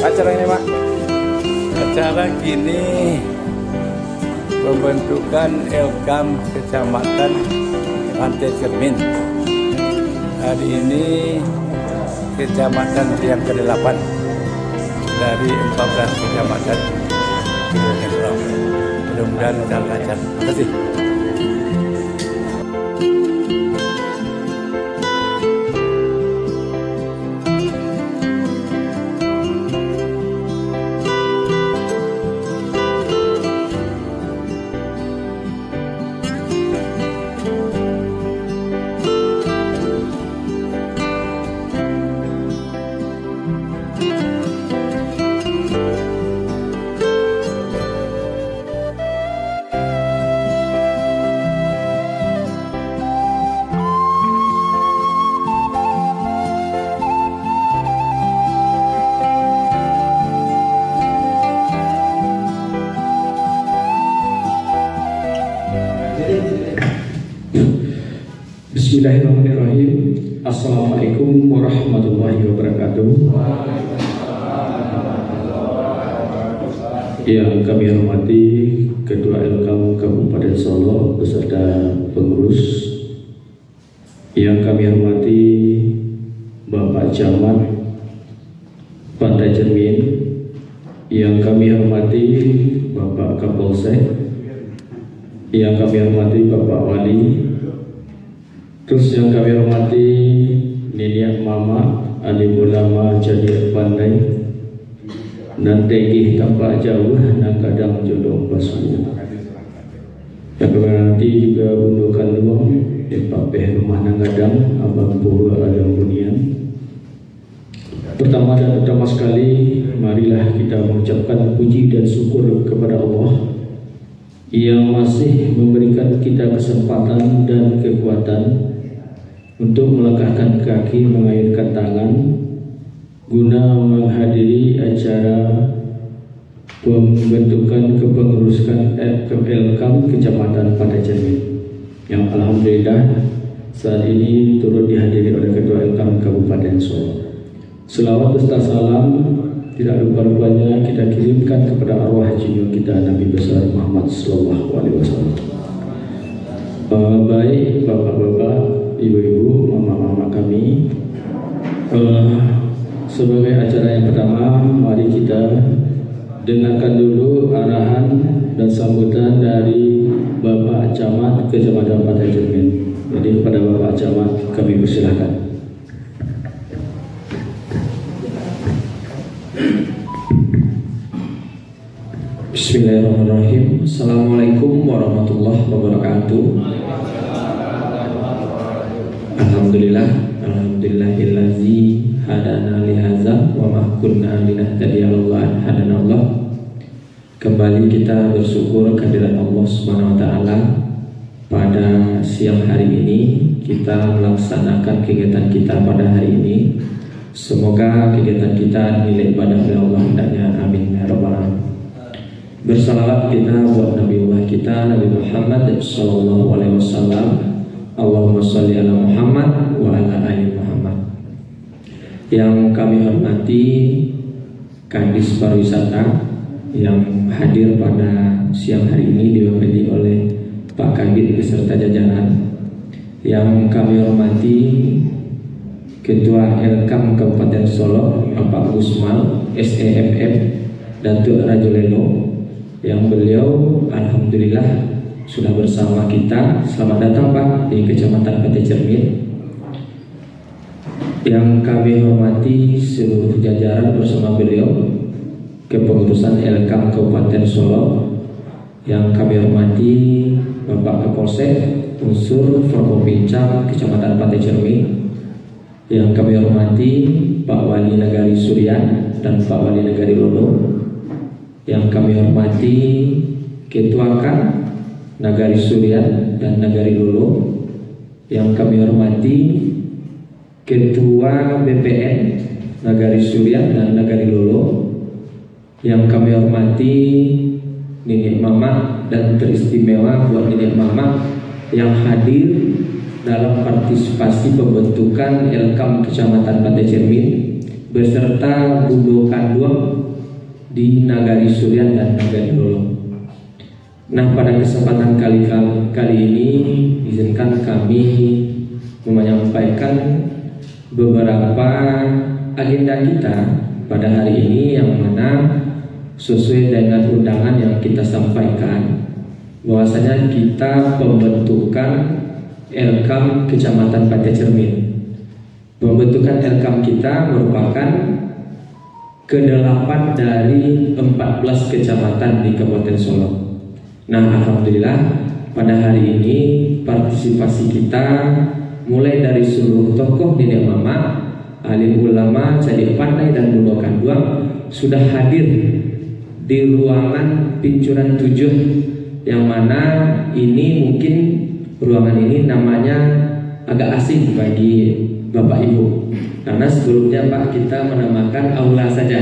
Acara ini Pak? Acara gini pembentukan Elkam Kecamatan Pantai Cermin. Hari ini kecamatan yang ke-8 dari 14 kecamatan di Pulau. Mudah-mudahan lancar. Terima kasih. Bismillahirrahmanirrahim. Assalamualaikum warahmatullahi wabarakatuh. Yang kami hormati Ketua Elkam Kabupaten Solo beserta pengurus, yang kami hormati Bapak Camat Pantai Cermin, yang kami hormati Bapak Kapolsek, yang kami hormati Bapak Wali, terus yang kami hormati Niniak Mama, alim ulama jadi pandai, dan tinggi tampak jauh dan kadang jodoh pasu. Yang kami hormati juga bundukan luang, Pak rumah nang kadang, abang pura ada bunian. Pertama dan utama sekali, marilah kita mengucapkan puji dan syukur kepada Allah yang masih memberikan kita kesempatan dan kekuatan untuk melangkahkan kaki, mengayunkan tangan guna menghadiri acara pembentukan kepengurusan Elkam Kecamatan Pantai Cermin, yang alhamdulillah saat ini turut dihadiri oleh Ketua Elkam Kabupaten Solo. Selawat beserta salam tidak lupa-lupanya kita kirimkan kepada arwah junjungan kita Nabi besar Muhammad Sallallahu Alaihi Wasallam. Baik bapak-bapak, ibu-ibu, mama-mama kami, sebagai acara yang pertama, mari kita dengarkan dulu arahan dan sambutan dari Bapak Camat Kecamatan Pantai Cermin. Jadi kepada Bapak Camat kami persilahkan. Bismillahirrahmanirrahim. Assalamualaikum warahmatullahi wabarakatuh. Alhamdulillahillazi hadana lihaza wa ma kunna linahtadiya laula an hadana Allah. Kembali kita bersyukur kehadiran Allah Subhanahu wa taala. Pada siang hari ini kita melaksanakan kegiatan kita pada hari ini. Semoga kegiatan kita nilai ibadah oleh Allah hendaknya, amin ya rabbal alamin. Bersalawat kita buat Nabiullah kita Nabi Muhammad sallallahu alaihi wasallam. Allahumma sholli ala Muhammad wa ala ali Muhammad. Yang kami hormati Kadis Pariwisata yang hadir pada siang hari ini diwakili oleh Pak Kabid beserta jajaran. Yang kami hormati Ketua Elkam Kabupaten Solo Bapak Gusmal SEMM Datuk Rajolelo. yang beliau alhamdulillah sudah bersama kita. Selamat datang Pak di Kecamatan Pantai Cermin. Yang kami hormati seluruh jajaran bersama beliau Kepengurusan Elkam Kabupaten Solo, yang kami hormati Bapak Kapolsek unsur Forkopincang Kecamatan Pantai Cermin, yang kami hormati Pak Wali Nagari Surian dan Pak Wali Nagari Lolo, yang kami hormati Ketua Kan Nagari Surian dan Nagari Lolo, yang kami hormati Ketua BPN Nagari Surian dan Nagari Lolo, yang kami hormati Nenek Mama dan teristimewa buat Nenek Mama yang hadir dalam partisipasi pembentukan Elkam Kecamatan Pantai Cermin beserta Budo Kanduang di Nagari Surian dan Nagari Lolo. Nah, pada kesempatan kali ini izinkan kami menyampaikan beberapa agenda kita pada hari ini, yang mana sesuai dengan undangan yang kita sampaikan bahwasanya kita pembentukan Elkam Kecamatan Pantai Cermin. Pembentukan Elkam kita merupakan ke-8 dari 14 kecamatan di Kabupaten Solo. Nah, alhamdulillah pada hari ini partisipasi kita mulai dari seluruh tokoh Nenek Mama, alim ulama, Cadi Pandai dan Budo Kanduang sudah hadir di ruangan Pincuran 7, yang mana ini mungkin ruangan ini namanya agak asing bagi Bapak Ibu, karena sebelumnya Pak kita menamakan aula saja.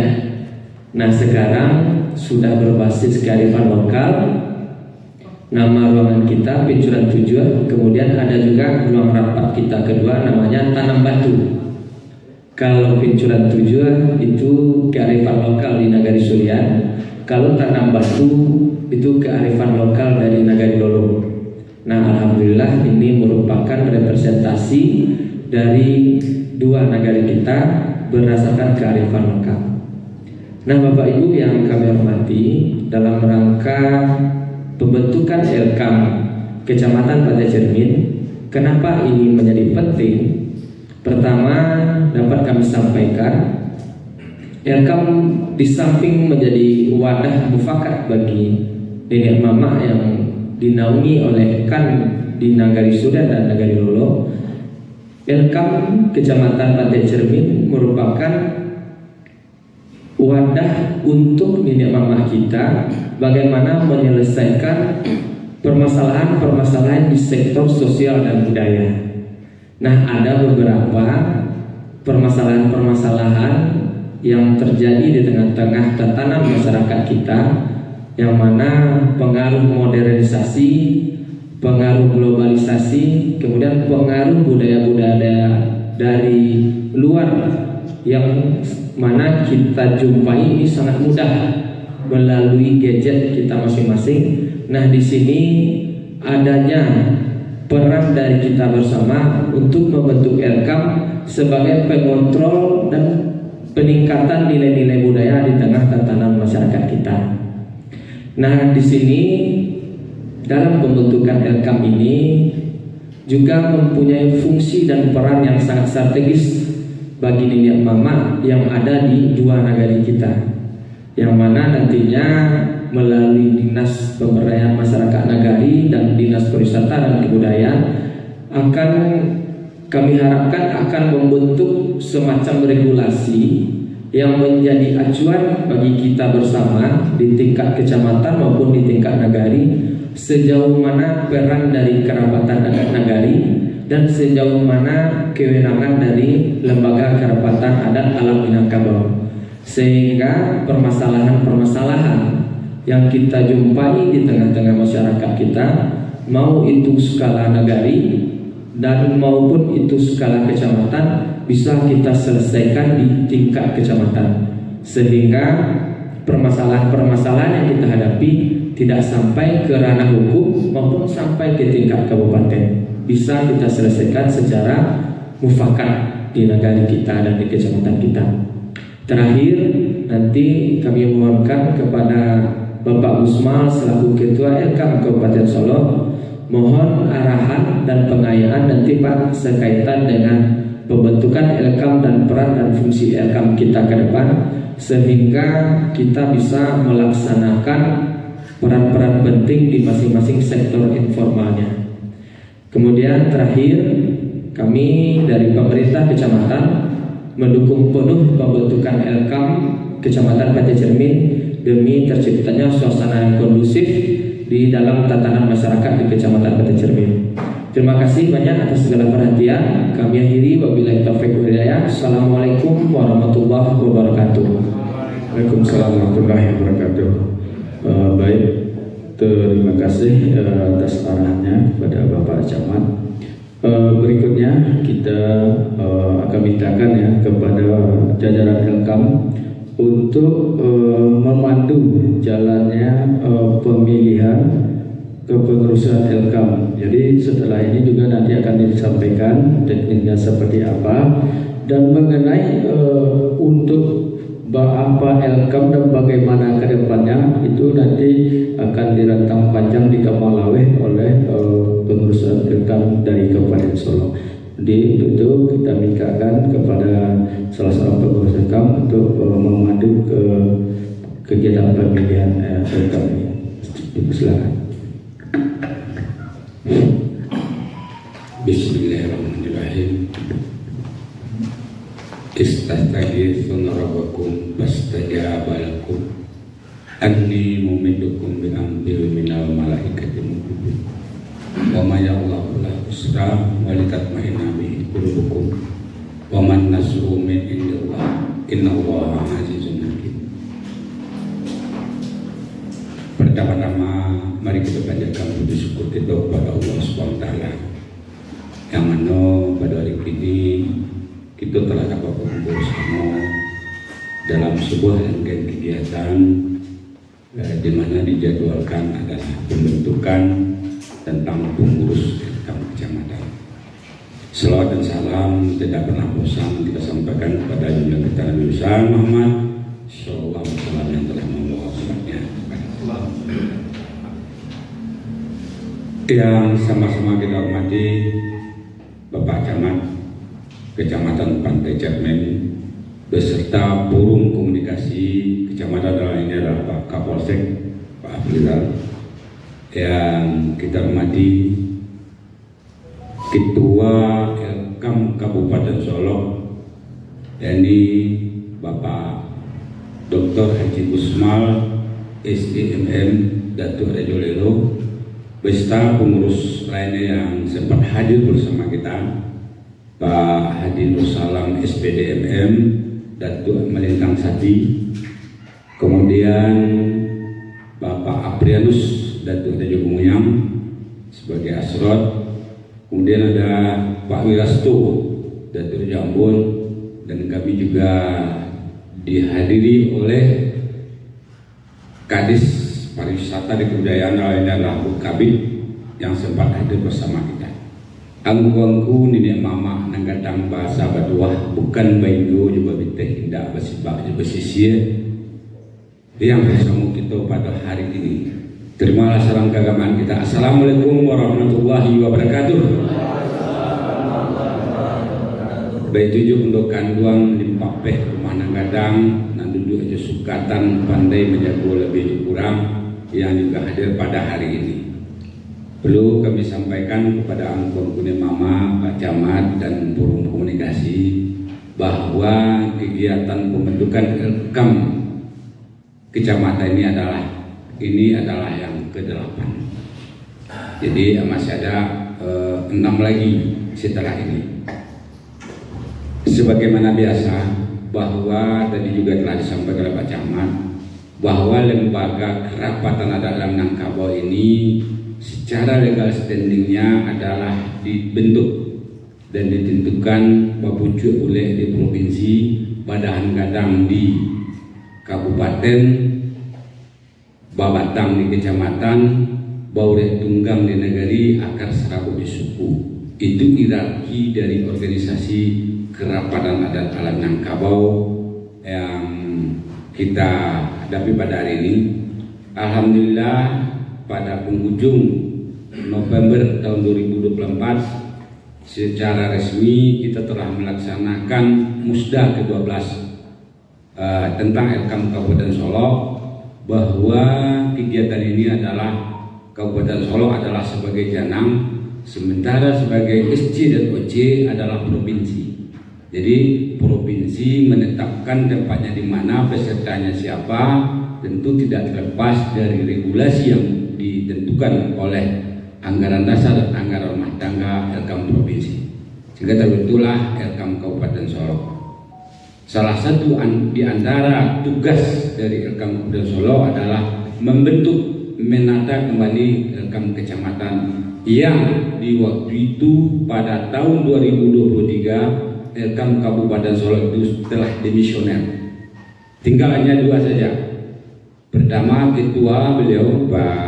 Nah, sekarang sudah berbasis kearifan lokal. Nama ruangan kita Pincuran 7, kemudian ada juga ruang rapat kita kedua namanya Tanam Batu. Kalau Pincuran 7 itu kearifan lokal di Nagari Surian, kalau Tanam Batu itu kearifan lokal dari Nagari Lolo. Nah, alhamdulillah ini merupakan representasi dari dua nagari kita berdasarkan kearifan lokal. Nah, Bapak Ibu yang kami hormati, dalam rangka pembentukan Elkam Kecamatan Pantai Cermin, kenapa ini menjadi penting? Pertama, dapat kami sampaikan, Elkam di samping menjadi wadah mufakat bagi Nenek Mama yang dinaungi oleh Kan di Nagari Surian dan Nagari Lolo, Elkam Kecamatan Pantai Cermin merupakan wadah untuk Nenek Mama kita bagaimana menyelesaikan permasalahan-permasalahan di sektor sosial dan budaya. Nah, ada beberapa permasalahan-permasalahan yang terjadi di tengah-tengah tatanan masyarakat kita, yang mana pengaruh modernisasi, pengaruh globalisasi, kemudian pengaruh budaya-budaya dari luar yang mana kita jumpai ini sangat mudah melalui gadget kita masing-masing. Nah, di sini adanya peran dari kita bersama untuk membentuk Elkam sebagai pengontrol dan peningkatan nilai-nilai budaya di tengah tatanan masyarakat kita. Nah, di sini dalam pembentukan Elkam ini juga mempunyai fungsi dan peran yang sangat strategis bagi Nenek Mama yang ada di dua nagari kita, yang mana nantinya melalui Dinas Pemberdayaan Masyarakat Nagari dan Dinas Pariwisata dan Kebudayaan akan kami harapkan akan membentuk semacam regulasi yang menjadi acuan bagi kita bersama di tingkat kecamatan maupun di tingkat nagari, sejauh mana peran dari kerapatan nagari dan sejauh mana kewenangan dari lembaga kerapatan adat alam Minangkabau, sehingga permasalahan-permasalahan yang kita jumpai di tengah-tengah masyarakat kita, mau itu skala nagari dan maupun itu skala kecamatan, bisa kita selesaikan di tingkat kecamatan, sehingga permasalahan-permasalahan yang kita hadapi tidak sampai ke ranah hukum maupun sampai ke tingkat kabupaten, bisa kita selesaikan secara mufakat di negara kita dan di kecamatan kita. Terakhir, nanti kami mohonkan kepada Bapak Gusmal selaku Ketua Elkam Kabupaten Solo, mohon arahan dan pengayaan nanti Pak sekaitan dengan pembentukan Elkam dan peran dan fungsi Elkam kita ke depan, sehingga kita bisa melaksanakan peran-peran penting di masing-masing sektor informalnya. Kemudian terakhir, kami dari pemerintah kecamatan mendukung penuh pembentukan Elkam Kecamatan Pantai Cermin demi terciptanya suasana yang kondusif di dalam tatanan masyarakat di Kecamatan Pantai Cermin. Terima kasih banyak atas segala perhatian. Kami akhiri, wabillahi taufiq wal hidayah. Assalamualaikum warahmatullahi wabarakatuh. Waalaikumsalam warahmatullahi wabarakatuh. Baik, terima kasih atas arahannya kepada Bapak Camat. Berikutnya kita akan mintakan ya kepada jajaran Elkam untuk memandu jalannya pemilihan kepengurusan Elkam. Jadi setelah ini juga nanti akan disampaikan tekniknya seperti apa dan mengenai untuk apa Elkam dan bagaimana ke depannya itu nanti akan direntang panjang di Kamalaweh oleh pengurusan Elkam dari Kabupaten Solo. Jadi untuk itu kita mintakan kepada salah seorang pengurus Elkam untuk memandu ke kegiatan pemilihan Elkam ini. Silakan. Bismillahirrahmanirrahim. Istaghfiruna rabbakum fastajaba lakum anni mumiddukum bi amri minal malaikati murdifin wa ma ya'allahu la usra wa litatma'inna bihi qulubukum wa man nasru min indillah innallaha azizun hakim. Pertama-tama mari kita panjatkan puji syukur kita kepada Allah Subhanahu wa taala yang mana pada hari ini kita telah dapat berkumpul bersama dalam sebuah rangkaian kegiatan di mana dijadwalkan adalah pembentukan tentang pengurus Elkam Kecamatan. Selawat dan salam tidak pernah bosan kita sampaikan kepada junjungan kita Nabi besar Muhammad sallallahu alaihi wasallam yang telah membawa suratnya kepada Allah. Yang sama-sama kita hormati Bapak Camat Kecamatan Pantai Cermin beserta forum komunikasi kecamatan dalam ini adalah Pak Kapolsek Pak Afrizal, yang kita hormati Ketua Elkam Kabupaten Solo yakni Bapak Dr. Haji Gusmal SDMM Datuk Rejo Lelo beserta pengurus lainnya yang sempat hadir bersama kita, Pak Hadi Nursalam SPDMM Datuk Melintang Sati, kemudian Bapak Aprianus Datuk Tejo Gumuyang sebagai Asrot, kemudian ada Pak Wirasto Datuk Jambon, dan kami juga dihadiri oleh Kadis Pariwisata dan Kebudayaan lainnya adalah Bu Kabit yang sempat hadir bersama kita. Angku-angku nenek mama nanggadang bahasa Baduah bukan baingo juga biteh indah basibak juga sisia yang bersama kita pada hari ini. Terimalah salam keagamaan kita. Assalamualaikum warahmatullahi wabarakatuh. Baik tujuh untuk kanduang limpapeh rumah nanggadang nan duduk aja sukatan pandai menjago lebih kurang yang juga hadir pada hari ini. Perlu kami sampaikan kepada angkon mama, Pak Camat dan forum komunikasi bahwa kegiatan pembentukan Elkam Kecamatan ini adalah yang ke-8. Jadi masih ada 6 lagi setelah ini. Sebagaimana biasa bahwa tadi juga telah disampaikan oleh Pak Camat bahwa lembaga kerapatan adat Minangkabau ini secara legal standingnya adalah dibentuk dan ditentukan babucu oleh di provinsi, Badahan Gadang di kabupaten, Babatang di kecamatan, Baureh Tunggang di negeri, Akar Serabu di suku. Itu hierarki dari organisasi kerapatan adat alam Minangkabau yang kita hadapi pada hari ini. Alhamdulillah pada penghujung November tahun 2024 secara resmi kita telah melaksanakan musda ke-12 tentang Elkam Kabupaten Solok, bahwa kegiatan ini adalah Kabupaten Solok adalah sebagai janang, sementara sebagai SC dan OC adalah provinsi. Jadi provinsi menetapkan tempatnya di mana, pesertanya siapa, tentu tidak terlepas dari regulasi yang ditentukan oleh anggaran dasar dan anggaran rumah tangga Elkam provinsi. Sehingga terbentuklah Elkam Kabupaten Solok. Salah satu di antara tugas dari Elkam Kabupaten Solok adalah membentuk, menata kembali Elkam kecamatan yang di waktu itu pada tahun 2023 Elkam Kabupaten Solok itu telah demisioner. Tinggal hanya 2 saja. Pertama, ketua beliau Pak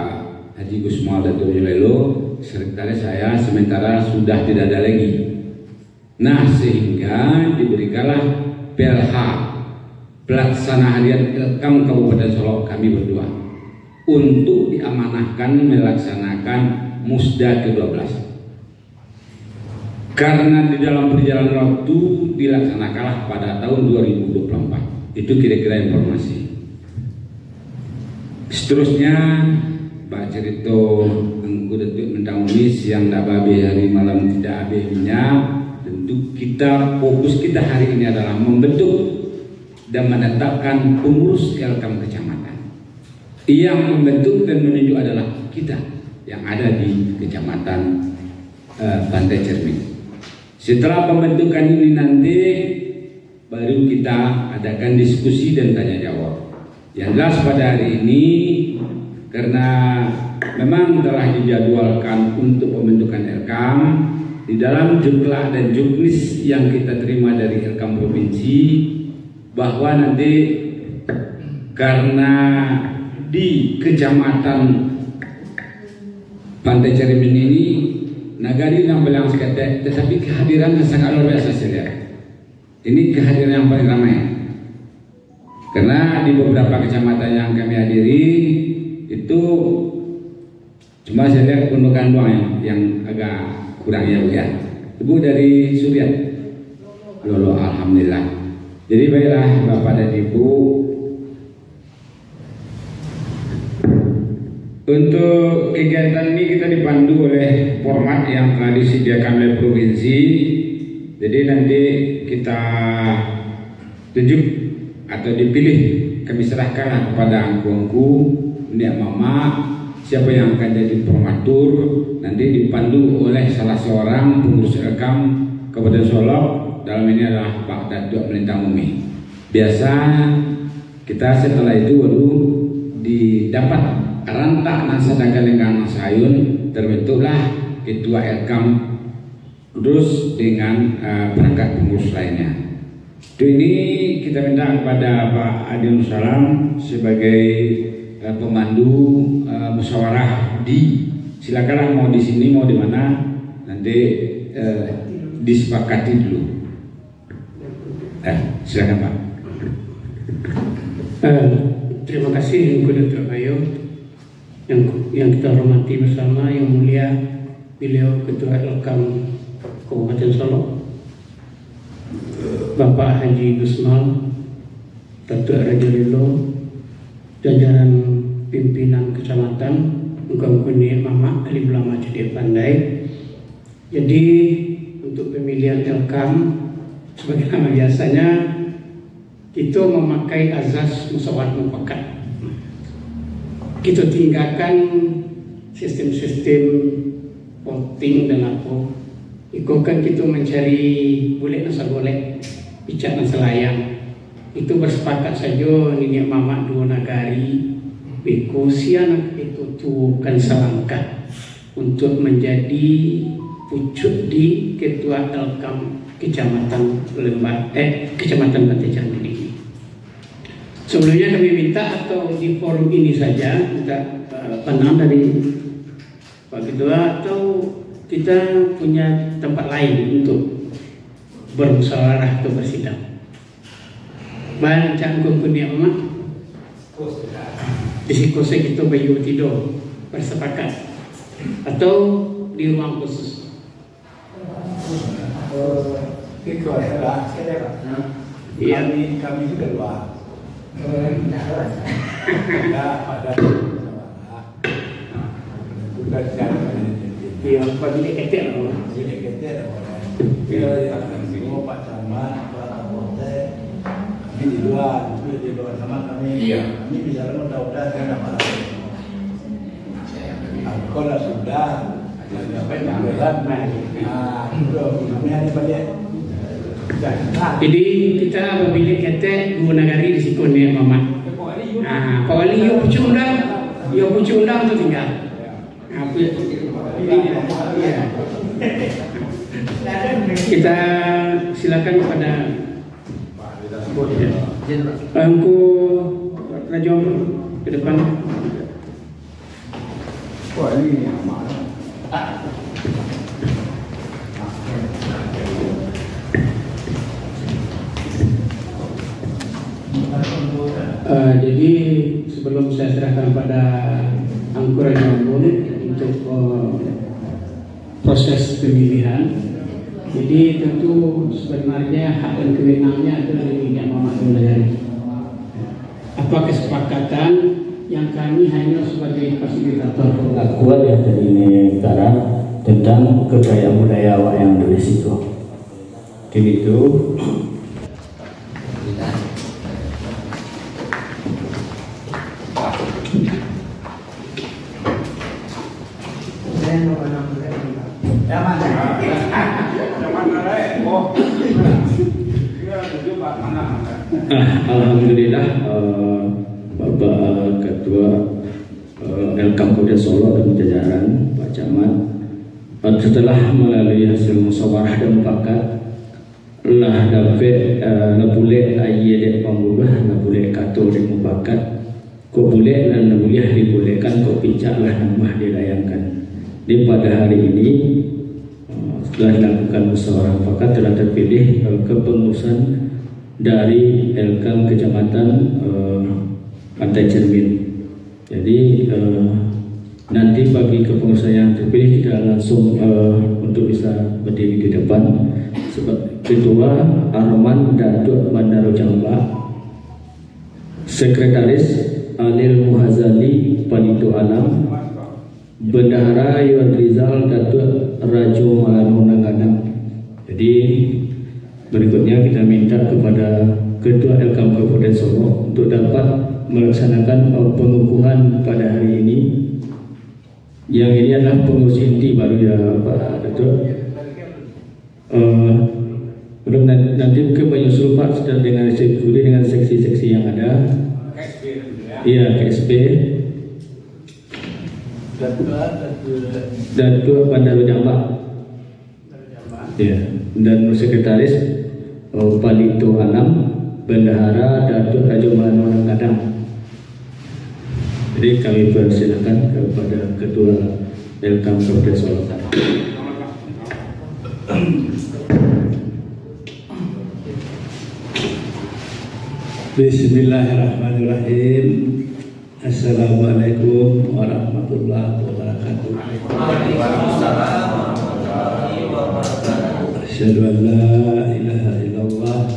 Haji Gusmal Dato' Yulelo, sekretaris saya, sementara sudah tidak ada lagi. Nah, sehingga diberikanlah PLH, pelaksana harian Elkam Kabupaten Solok, kami berdua, untuk diamanahkan melaksanakan musda ke-12. Karena di dalam perjalanan waktu dilaksanakanlah pada tahun 2024. Itu kira-kira informasi. Seterusnya Pak cerita engkudetuk mentang umis yang tak babe hari malam tidak abehnya. Tentu kita fokus kita hari ini adalah membentuk dan menetapkan pengurus Elkam kecamatan. Yang membentuk dan menunjuk adalah kita yang ada di kecamatan Pantai Cermin. Setelah pembentukan ini nanti baru kita adakan diskusi dan tanya jawab. Yang jelas pada hari ini, karena memang telah dijadwalkan untuk pembentukan Elkam di dalam jumlah dan juknis yang kita terima dari Elkam provinsi, bahwa nanti karena di kecamatan Pantai Cermin ini nagari yang belang seketek, tetapi kehadirannya sangat luar biasa saya lihat. Ini kehadiran yang paling ramai. Karena di beberapa kecamatan yang kami hadiri itu cuma saya lihat kependudukan doang yang agak kurang ya. Ibu dari Suryat. Lolo, alhamdulillah. Jadi baiklah Bapak dan Ibu, untuk kegiatan ini kita dipandu oleh format yang telah disediakan oleh provinsi. Jadi nanti kita tunjuk atau dipilih, kami serahkan kepada angku-angku, Nek Mama, siapa yang akan jadi promotor, nanti dipandu oleh salah seorang pengurus Elkam Kabupaten Solok. Dalam ini adalah Pak Datuk Melintang Umi. Biasa kita setelah itu baru didapat rantak nasa dagang dengan sayun, terbentuklah ketua Elkam terus dengan perangkat pengurus lainnya. Ini kita minta kepada Pak Adil Salam sebagai pemandu musyawarah silakanlah mau di sini mau di mana nanti disepakati dulu. Silakan Pak. Terima kasih Datuk Bayu yang kita hormati bersama, yang mulia beliau Ketua Elkam Kabupaten Solok Bapak Haji Gusmal Datuk Raja Lilo, jajaran pimpinan kecamatan, muka-muka Mama Ali Ulama Cedek Pandai. Jadi untuk pemilihan Elkam sebagaimana biasanya itu memakai azas musyawarah mufakat. Kita tinggalkan sistem-sistem voting dan apa. Itu kan kita mencari boleh nasa boleh, picak nasa layang. Itu bersepakat saja ini Mama dua nagari, beko sianak itu tukan selangkah untuk menjadi pucuk di Ketua Elkam Kecamatan Kecamatan Pantai Cermin ini. Sebelumnya kami minta atau di forum ini saja kita pandangan dari Pak Ketua, atau kita punya tempat lain untuk bermusyawarah atau bersidang. Bahan canggung punya Mama. di psikose kita bayu tidur bersepakat atau di ruang khusus? Itu adalah kami juga dua. Pada bukan secara Iya, pabili ketek lah. bilik kita kita semua Pak Camat, Pak Kapolda, kami di luar sama kami. Kami bisa udah saya dapat. Kalau sudah, sampai bulan, kami hanya balik. Jadi kita apabila ketek guna nagari di sikon ni Mamat. Kawali yo pucung undang tu tinggal. Kita silakan kepada Angku Rajong ke depan. Wah ini amal. Jadi sebelum saya serahkan pada Angku Rajong untuk proses pemilihan, jadi tentu sebenarnya hak dan kewenangannya adalah dari Muhammad Nurayani. Apa kesepakatan yang kami hanya sebagai fasilitator? Pengakuan yang tadi ini sekarang tentang kekayaan budaya wayang dari situ. Jadi itu Alhamdulillah Bapak Ketua Elkam Kota Solo dan jajaran Pak Camat setelah melalui hasil musyawarah dan mufakat lah dapat boleh ayat pembunuh boleh kato dan mufakat kok boleh dan boleh dibolehkan kok picak lah nama dilayangkan. Di pada hari ini setelah dilakukan musyawarah mufakat telah terpilih kepengurusan dari Elkam Kecamatan Pantai Cermin. Jadi nanti bagi kepengurusan yang terpilih kita langsung untuk bisa berdiri di depan. Sebab Ketua Arman Datuk Bandar Jamba, Sekretaris Anil Muhazali Palito Alam, Bendahara Iwan Rizal Datuk Rajo Malanonangadang. Jadi berikutnya kita minta kepada Ketua Elkam Kabupaten Solo untuk dapat melaksanakan pengukuhan pada hari ini. Yang ini adalah pengurus inti baru ya Pak Datuk. Belum nanti mungkin menyusul Pak sudah dengan seksi-seksi yang ada. Iya KSP. Datuk Bandar Jamba. Ya, dan sekretaris Palito Alam, Bendahara Datuk Rajo Malanonangadang. Jadi kami persilakan kepada Ketua Elkam Kabupaten Solo. Bismillahirrahmanirrahim. Assalamualaikum warahmatullahi wabarakatuh. Asyhadu an la ilaha illallah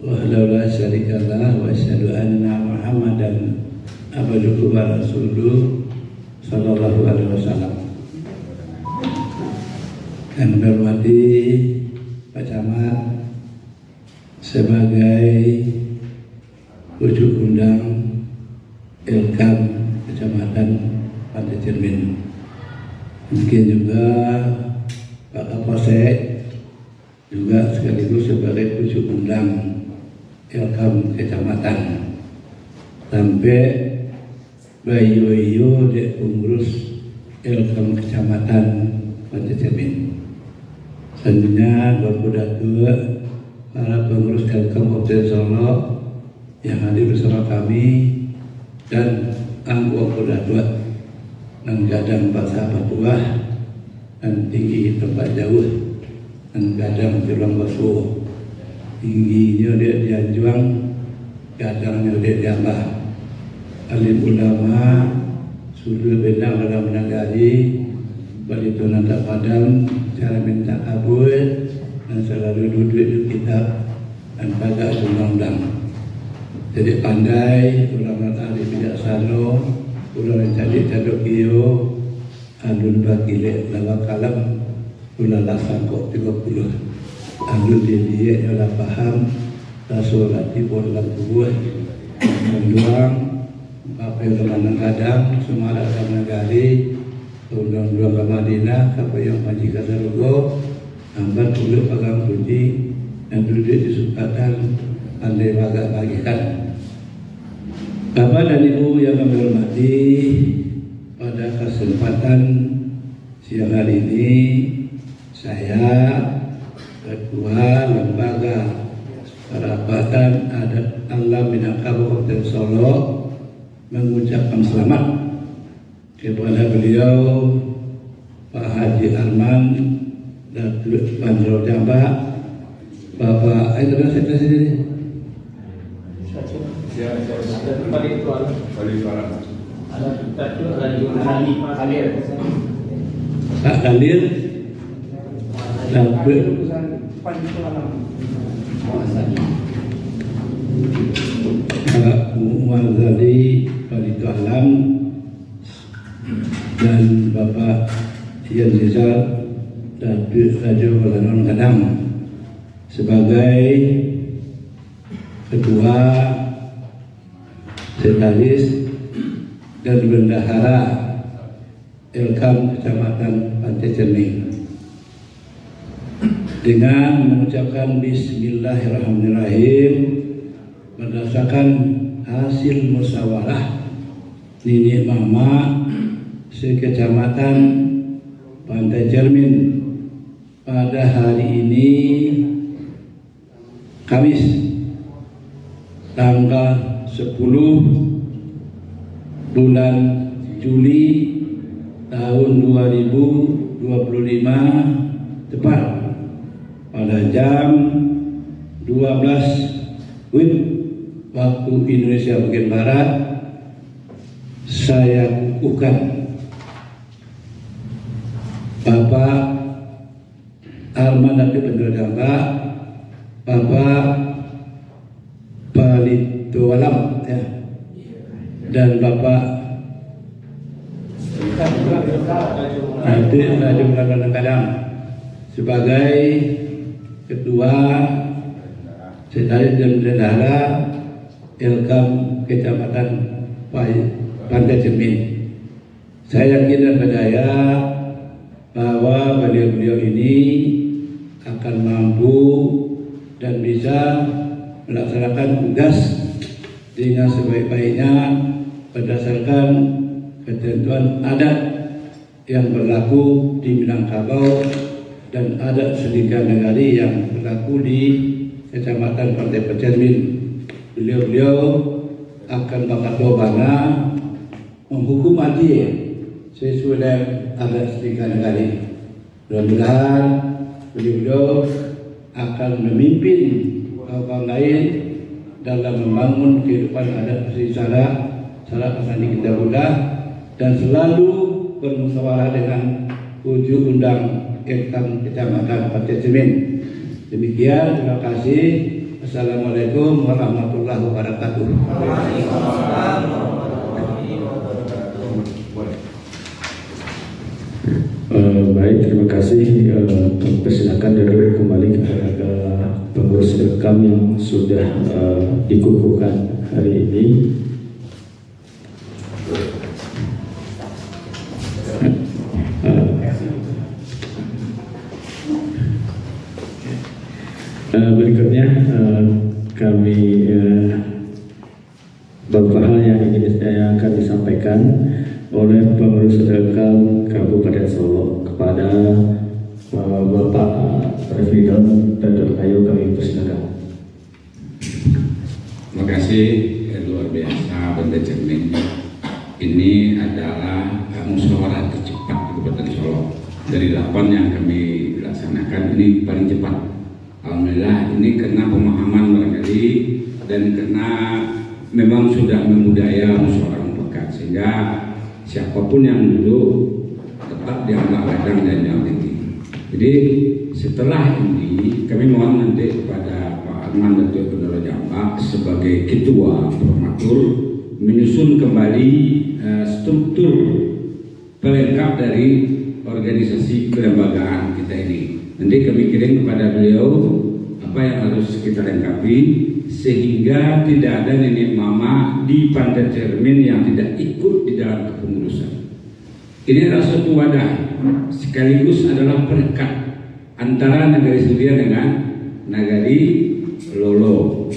wahdahu la syarika lah wa asyhadu anna Muhammadan abduhu wa rasuluh sallallahu alaihi wasallam. Yang berhormati Pak Camat sebagai wujud undang Elkam Kecamatan Pantai Cermin. Mungkin juga Pak Kapolsek juga sekaligus sebagai wujud undang Elkam Kecamatan. Sampai bayu-bayu dek pengurus Elkam Kecamatan Pantai Cermin. Selanjutnya Bapak Datuk, para pengurus Elkam Kabupaten Solo yang hadir bersama kami dan anggota Datuk dan gadang Pak Sahabat Buah dan tinggi tempat jauh dan gadang Jelang Basuh, tingginya dia Dianjuang, gadangnya dia Diambah. alim ulama, sudut bendang dalam negari, balitu nanda padam, cara minta kabul, dan selalu duduk di kitab dan pada undang-undang. Jadi pandai, ulama ahli bijaksana, ulama jadi cadok iyo, alun bakile lawa kalam, ulama sangkok 30. Alun dia adalah paham, rasulati bolang buah, menduang, apa yang kadang, semua dalam negari, undang-undang ke Madinah, apa yang majikan Sarugo, ambat dulu pegang puji, dan duduk di sukatan, andai bagikan. Bapak dan Ibu yang kami hormati, pada kesempatan siang hari ini, saya Ketua Lembaga Perabatan Adat Alam Minangkabau Kabupaten Solo mengucapkan selamat kepada beliau Pak Haji Arman Datuk Panjro Jamba, Bapak sekretari Pak Dalil Datuk Pak Muazzali Palitu Alam dan Bapak Ian Rizal Datuk Raja Balanon Kadam sebagai Ketua Sekretaris dan Bendahara Elkam Kecamatan Pantai Cermin, dengan mengucapkan Bismillahirrahmanirrahim berdasarkan hasil musyawarah Nini Mama sekecamatan Pantai Cermin pada hari ini Kamis tanggal 10 bulan Juli tahun 2025 tepat pada jam 12 WIB waktu Indonesia bagian Barat, saya kukuhkan Bapak Arman Datuk Panjro Jamba, Bapak Palitu Alam ya, dan Bapak Datuk Raja Balanon Kadam sebagai Ketua Sekretaris dan Bendahara Elkam Kecamatan Pantai Cermin. Saya yakin dan percaya bahwa beliau-beliau ini akan mampu dan bisa melaksanakan tugas dengan sebaik-baiknya berdasarkan ketentuan adat yang berlaku di Minangkabau dan adat Selika Negari yang berlaku di Kecamatan Pantai Cermin. Beliau-beliau akan bakat bana menghukum mati sesuai dengan adat Selika Negari. Mudah-mudahan beliau-beliau akan memimpin kaum lain dalam membangun kehidupan adat secara asli kita mudah dan selalu bermusyawarah dengan wujud undang Elkam Kecamatan Pantai Cermin. Demikian, terima kasih. Assalamualaikum warahmatullahi wabarakatuh. Baik, terima kasih. Persilakan duduk kembali kepada pengurus Elkam yang sudah dikukuhkan hari ini. Berikutnya kami beberapa hal yang akan disampaikan oleh pengurus Elkam Kabupaten Solo kepada Bapak Presiden Datuk Ayu, kami persilakan. Terima kasih, luar biasa Pantai Cermin. Ini adalah musyawarah tercepat Kabupaten Solo. Dari 8 yang kami laksanakan, ini paling cepat. Alhamdulillah, ini karena pemahaman barangkali dan karena memang sudah memudaya musyawarah sehingga siapapun yang duduk tetap dianggap ladang dan yang tinggi. Jadi setelah ini kami mohon nanti kepada Pak Arman Datuk Pendolo Jambak sebagai ketua formatur menyusun kembali struktur pelengkap dari organisasi kelembagaan kita ini. Nanti kami kirim kepada beliau apa yang harus kita lengkapi sehingga tidak ada nenek mama di Pantai Cermin yang tidak ikut di dalam kepengurusan. Ini adalah suatu wadah sekaligus adalah perekat antara Nagari Surya dengan Nagari Lolo.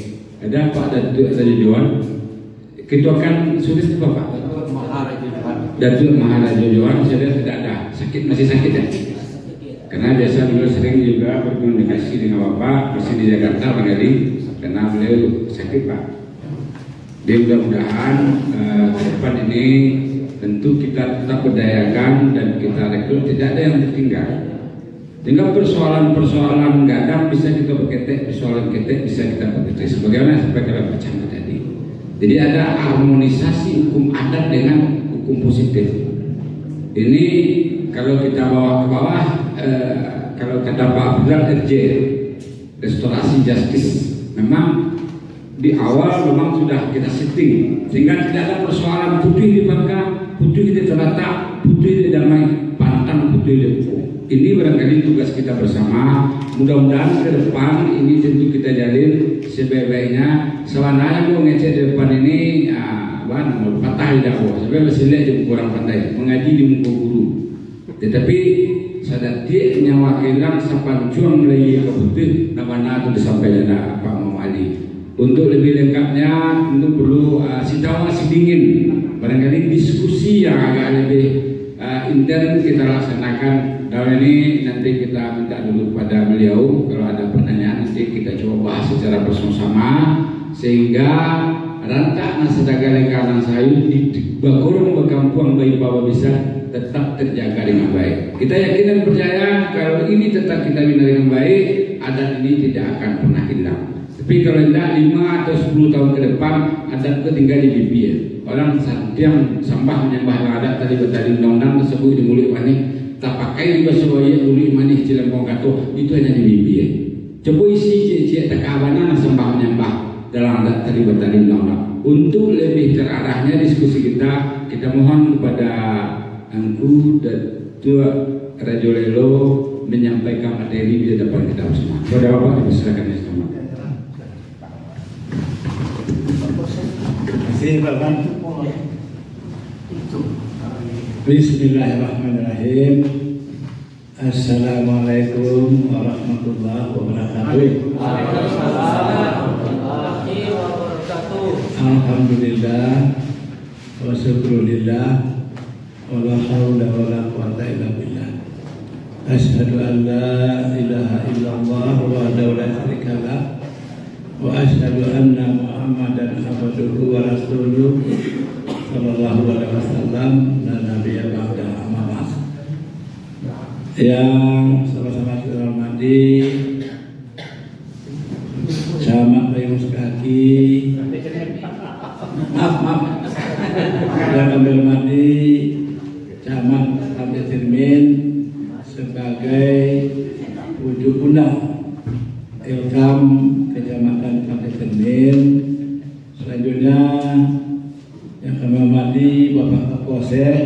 Ada Pak Datuk Jojoan, ketuakan sulit itu Pak Datuk Maharaja Jojoan, saya tidak ada masih sakit ya. Karena biasa beliau sering juga berkomunikasi dengan Bapak masih di Jakarta Bang Edi, karena beliau sakit Pak. Jadi mudah-mudahan ke depan ini tentu kita tetap berdayakan dan kita rekrut, tidak ada yang tertinggal. Tinggal persoalan-persoalan gadang bisa kita berketek, persoalan ketek bisa kita berketek. Sebagaimana sampaikan Pak Camat tadi. Jadi ada harmonisasi hukum adat dengan hukum positif. Ini kalau kita bawa ke bawah, kalau kata Pak Abdul RJ, restorasi justice, memang di awal memang sudah kita setting sehingga tidak ada persoalan putih di Bangka, putih di Telatak, putih di Damai, pantang putih di Hukum. Ini barangkali tugas kita bersama. Mudah-mudahan ke depan ini tentu kita jalin sebaik-baiknya. Sebenarnya mau ngecek di depan ini, mau patah di dakwah. Sebenarnya masih lihat di kurang pandai, mengaji di muka guru. Tetapi sadati nyawa kehilang sapan cuang lagi ke putih nama itu disampaikan Pak Muhammad Ali. Untuk lebih lengkapnya tentu perlu situasi dingin, barangkali diskusi yang agak lebih intens kita laksanakan. Dalam ini nanti kita minta dulu kepada beliau kalau ada pertanyaan nanti kita coba bahas secara bersama-sama sehingga rantak nasadaga lengkaran sayu di bakurung bakampung bayi bawa bisa tetap terjaga dengan baik. Kita yakin dan percaya kalau ini tetap kita bina dengan baik, adat ini tidak akan pernah hilang. Tapi kalau tidak 5 atau 10 tahun ke depan adat itu tinggal di bibi ya. Orang yang sambah menyembah adat tadi bertali undang-undang tersebut di mulut panik tak pakai juga sebagai mulut manis cilempong kato itu hanya di bibi ya. Coba isi cek tak kawanan sembah menyembah dalam adat tadi bertali undang-undang. Untuk lebih terarahnya diskusi kita mohon kepada Angku dan Tua Rajo Lelo menyampaikan materi di depan kita bersama. Saudara Bapak dipersilakan ya semua. Terima kasih Bapak. Bismillahirrahmanirrahim. Assalamualaikum warahmatullahi wabarakatuh. Alhamdulillah wa syukrulillah wa la haula wa la quwwata illa billah. Asyhadu an la ilaha illallah wahdahu la syarika lah wa asyhadu anna Muhammadan abduhu wa rasuluh sallallahu alaihi wasallam la nabiyya ba'da amma ba'd. Yang sama-sama kita hormati Camat Payung Sekaki, maaf yang kami hormati Camat Pantai Cermin sebagai wujud undang Ilkam Kecamatan Pantai Cermin. Selanjutnya yang kami hormati Bapak Kapolsek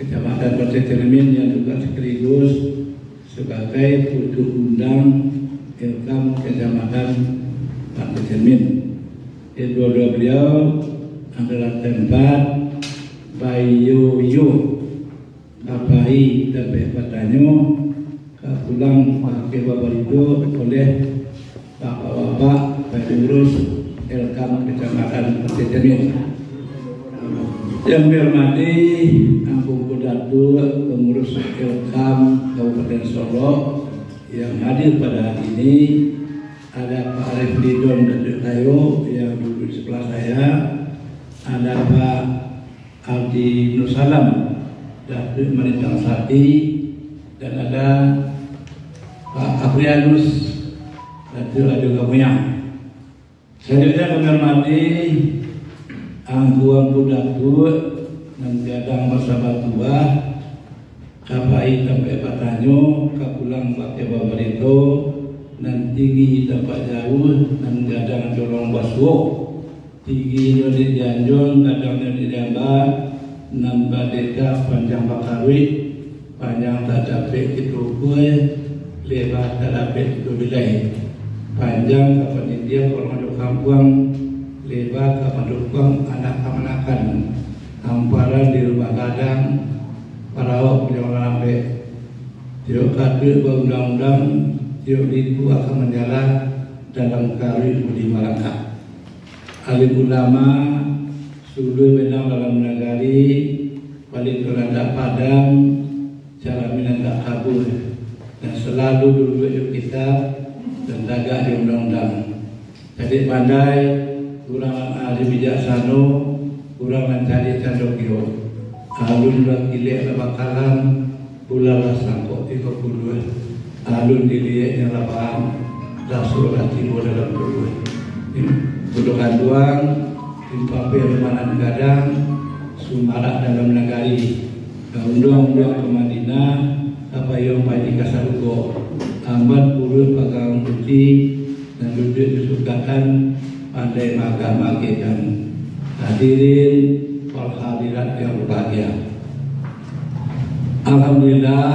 Kecamatan Pantai Cermin yang juga sekaligus sebagai wujud undang Ilkam Kecamatan Pantai Cermin. Dua-dua beliau adalah tempat Bayu Apai dan Batanyo pulang pakai bapak itu oleh bapak-bapak pengurus Ilkam Kecamatan Pantai Cermin. Yang dihormati Ampung Kudatu pengurus Ilkam Kabupaten Solo yang hadir pada hari ini. Ada Pak Arif Lidon dan Tayo yang duduk di sebelah saya. Ada Pak Abdi Nusalam dan Marintang Sati, dan ada Pak Aprianus dan Adu Kamuyang. Selanjutnya kami hormati Angguan Budatu menjadang masalah tua kapai sampai patanyo kapulang pakai babarito nan tinggi tempat jauh nan gadang dorong baswo tinggi nyodi janjon gadang nyodi jambat nan badeta panjang bakarwit panjang tak dapat itu kue lebar tak dapat itu bilai panjang kapan India kalau ada kampung lebar kapan dukung anak kamanakan hamparan di rumah gadang para awak punya orang lambe tiok kadu undang-undang tiok itu akan menjalan dalam karya budi malangka alim ulama sulu benang dalam negari paling terhadap padam cara minanda kabul dan selalu dulu kita dan dagang di undang-undang jadi pandai kurang ahli bijaksana kurang mencari candokio alun bakilek labakalan pula sangkok 32 alun dilihat yang lapangan rasul timur dalam tubuh budokan duang timpape remanan gadang sumarak dalam negari undang-undang ke Madinah apa yang padi kasarugo ambat purut pagang putih dan duduk disukakan pandai maga-magikan hadirin wal hadirat yang berbahagia. Alhamdulillah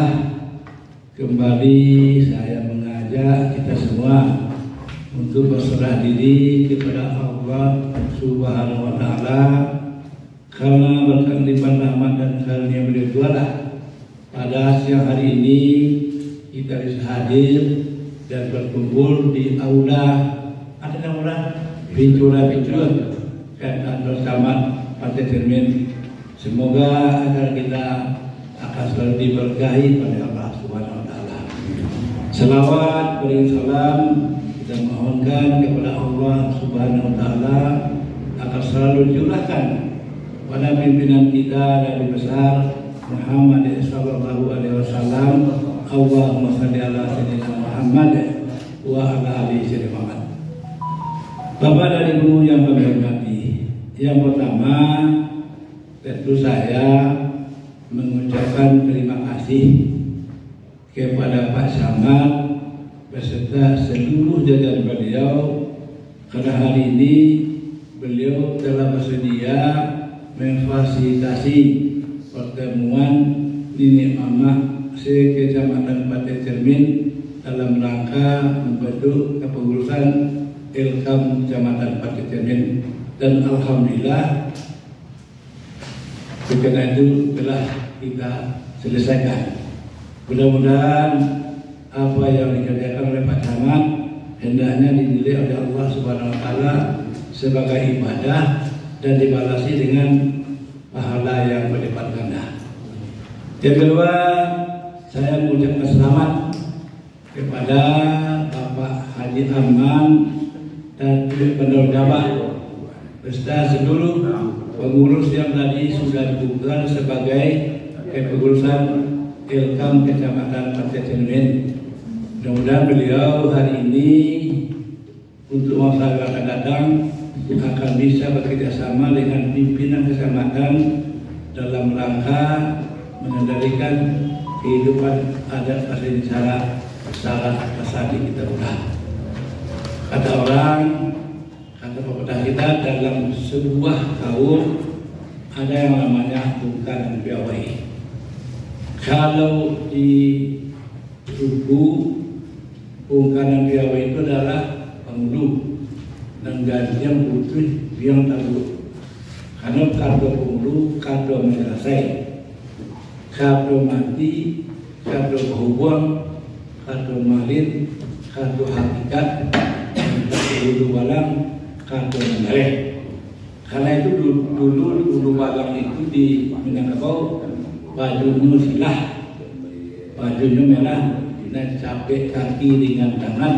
kembali saya mengajak kita semua untuk berserah diri kepada Allah Subhanahu wa taala karena berkat limpahan rahmat dan karunia beliau Ta'ala pada siang hari ini kita bisa hadir dan berkumpul di aula ada nama Pintura dan bersama Partai Cermin. Semoga agar kita akan selalu diberkahi pada Allah Subhanahu wa taala. Selawat beri salam kita mohonkan kepada Allah Subhanahu wa taala agar selalu curahkan pada pimpinan kita Nabi besar Muhammad sallallahu alaihi wasallam. Allahumma shalli ala sayyidina Muhammad wa ala ali sayyidina Muhammad. Bapak dan Ibu yang kami hormati, yang pertama tentu saya mengucapkan terima kasih kepada Pak Samad beserta seluruh jajaran beliau karena hari ini beliau telah bersedia memfasilitasi pertemuan Nini Mama se-Kecamatan Partai Cermin dalam rangka membentuk kepengurusan Ilkam Kecamatan Partai Cermin dan alhamdulillah karena itu telah kita selesaikan. Mudah-mudahan apa yang dikerjakan oleh Pak Camat hendaknya dinilai oleh Allah Subhanahu wa taala sebagai ibadah dan dibalasi dengan pahala yang berlipat ganda. Yang kedua, saya mengucapkan selamat kepada Bapak Haji Aman dan Penduduk Jabat beserta seluruh pengurus yang tadi sudah dibuka sebagai kepengurusan Ilkam Kecamatan Partai Cermin. Mudah-mudahan beliau hari ini untuk masa yang akan datang akan bisa bekerjasama dengan pimpinan kecamatan dalam rangka mengendalikan kehidupan adat asli secara asli kita bukan. Kata orang, kata pepatah kita dalam sebuah kaum ada yang namanya bungkar dan piawai. Kalau di suku bungkar dan piawai itu adalah penghulu dan gantian putri yang tahu. Karena kardo penghulu, kardo menyelesai, kardo mati, kardo berhubung, kardo malin, kardo hakikat, ulu balang, kardo mengalir. Karena itu dulu ulu balang itu di Minangkabau bajunya silah, bajunya merah dan capek kaki dengan tangan.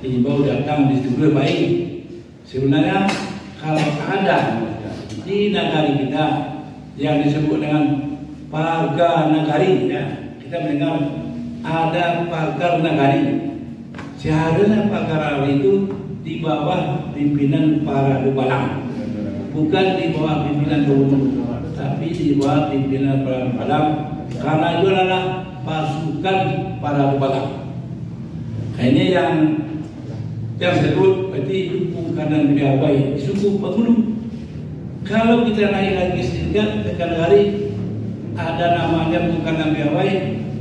Ibu datang di studio baik. Sebenarnya kalau ada di negara kita yang disebut dengan pagar nagari, ya, kita mendengar ada pagar nagari. Seharusnya pagar itu di bawah pimpinan para dubalang, bukan di bawah pimpinan gubernur, tapi tapi di bawah pimpinan para pemadam, karena itu adalah pasukan para pemadam. Nah, ini yang sebut berarti itu bukan piawai suku penghulu. Kalau kita naik lagi sedikit tekan hari ada namanya bukan piawai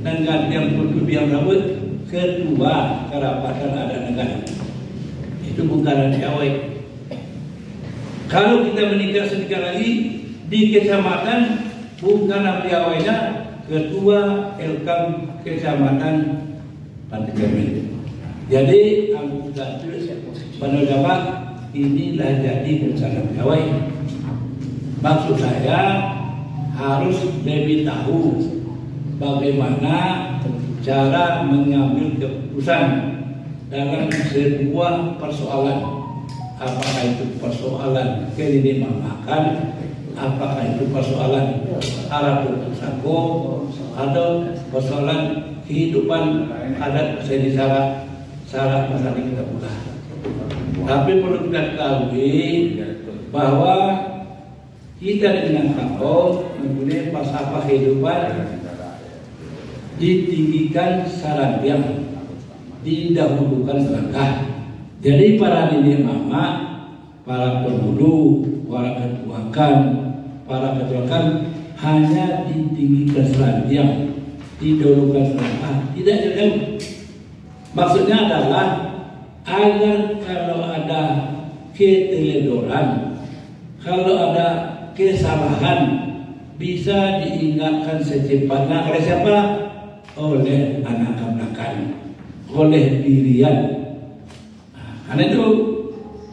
dan gantian penduduk yang berapa ketua kerapatan adat negara. Itu bukan piawai. Kalau kita meningkat sedikit lagi di kecamatan bukan piawainya ketua Elkam kecamatan Pantai Cermin. Jadi anggota penegak inilah jadi bencana piawai. Maksud saya harus lebih tahu bagaimana cara mengambil keputusan dalam sebuah persoalan. Apakah itu persoalan kelima makan, apakah itu persoalan arah sako, atau persoalan kehidupan adat seni syarat masyarakat kita pula. Tapi perlu kita ketahui bahwa kita dengan kapal mempunyai falsafah kehidupan ditinggikan sarantiang, didahulukan selangkah. Jadi para nenek mama, para penghulu, para ketuakan, para ketuakan hanya ditinggikan sarantiang, didahulukan selangkah, tidak jauh. Maksudnya adalah agar kalau ada keteledoran, kalau ada kesalahan bisa diingatkan secepatnya oleh siapa? Oleh anak keponakan, oleh dirian. Karena itu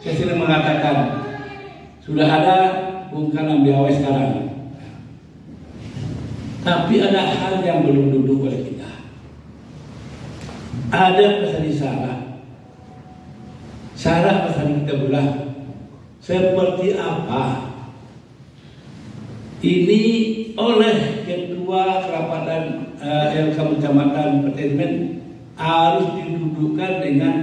saya sering mengatakan sudah ada bukan piawai sekarang, tapi ada hal yang belum duduk oleh kita. Ada pesan syarat pesan kita belah seperti apa? Ini oleh ketua kerapatan kecamatan Pertemuan harus didudukkan dengan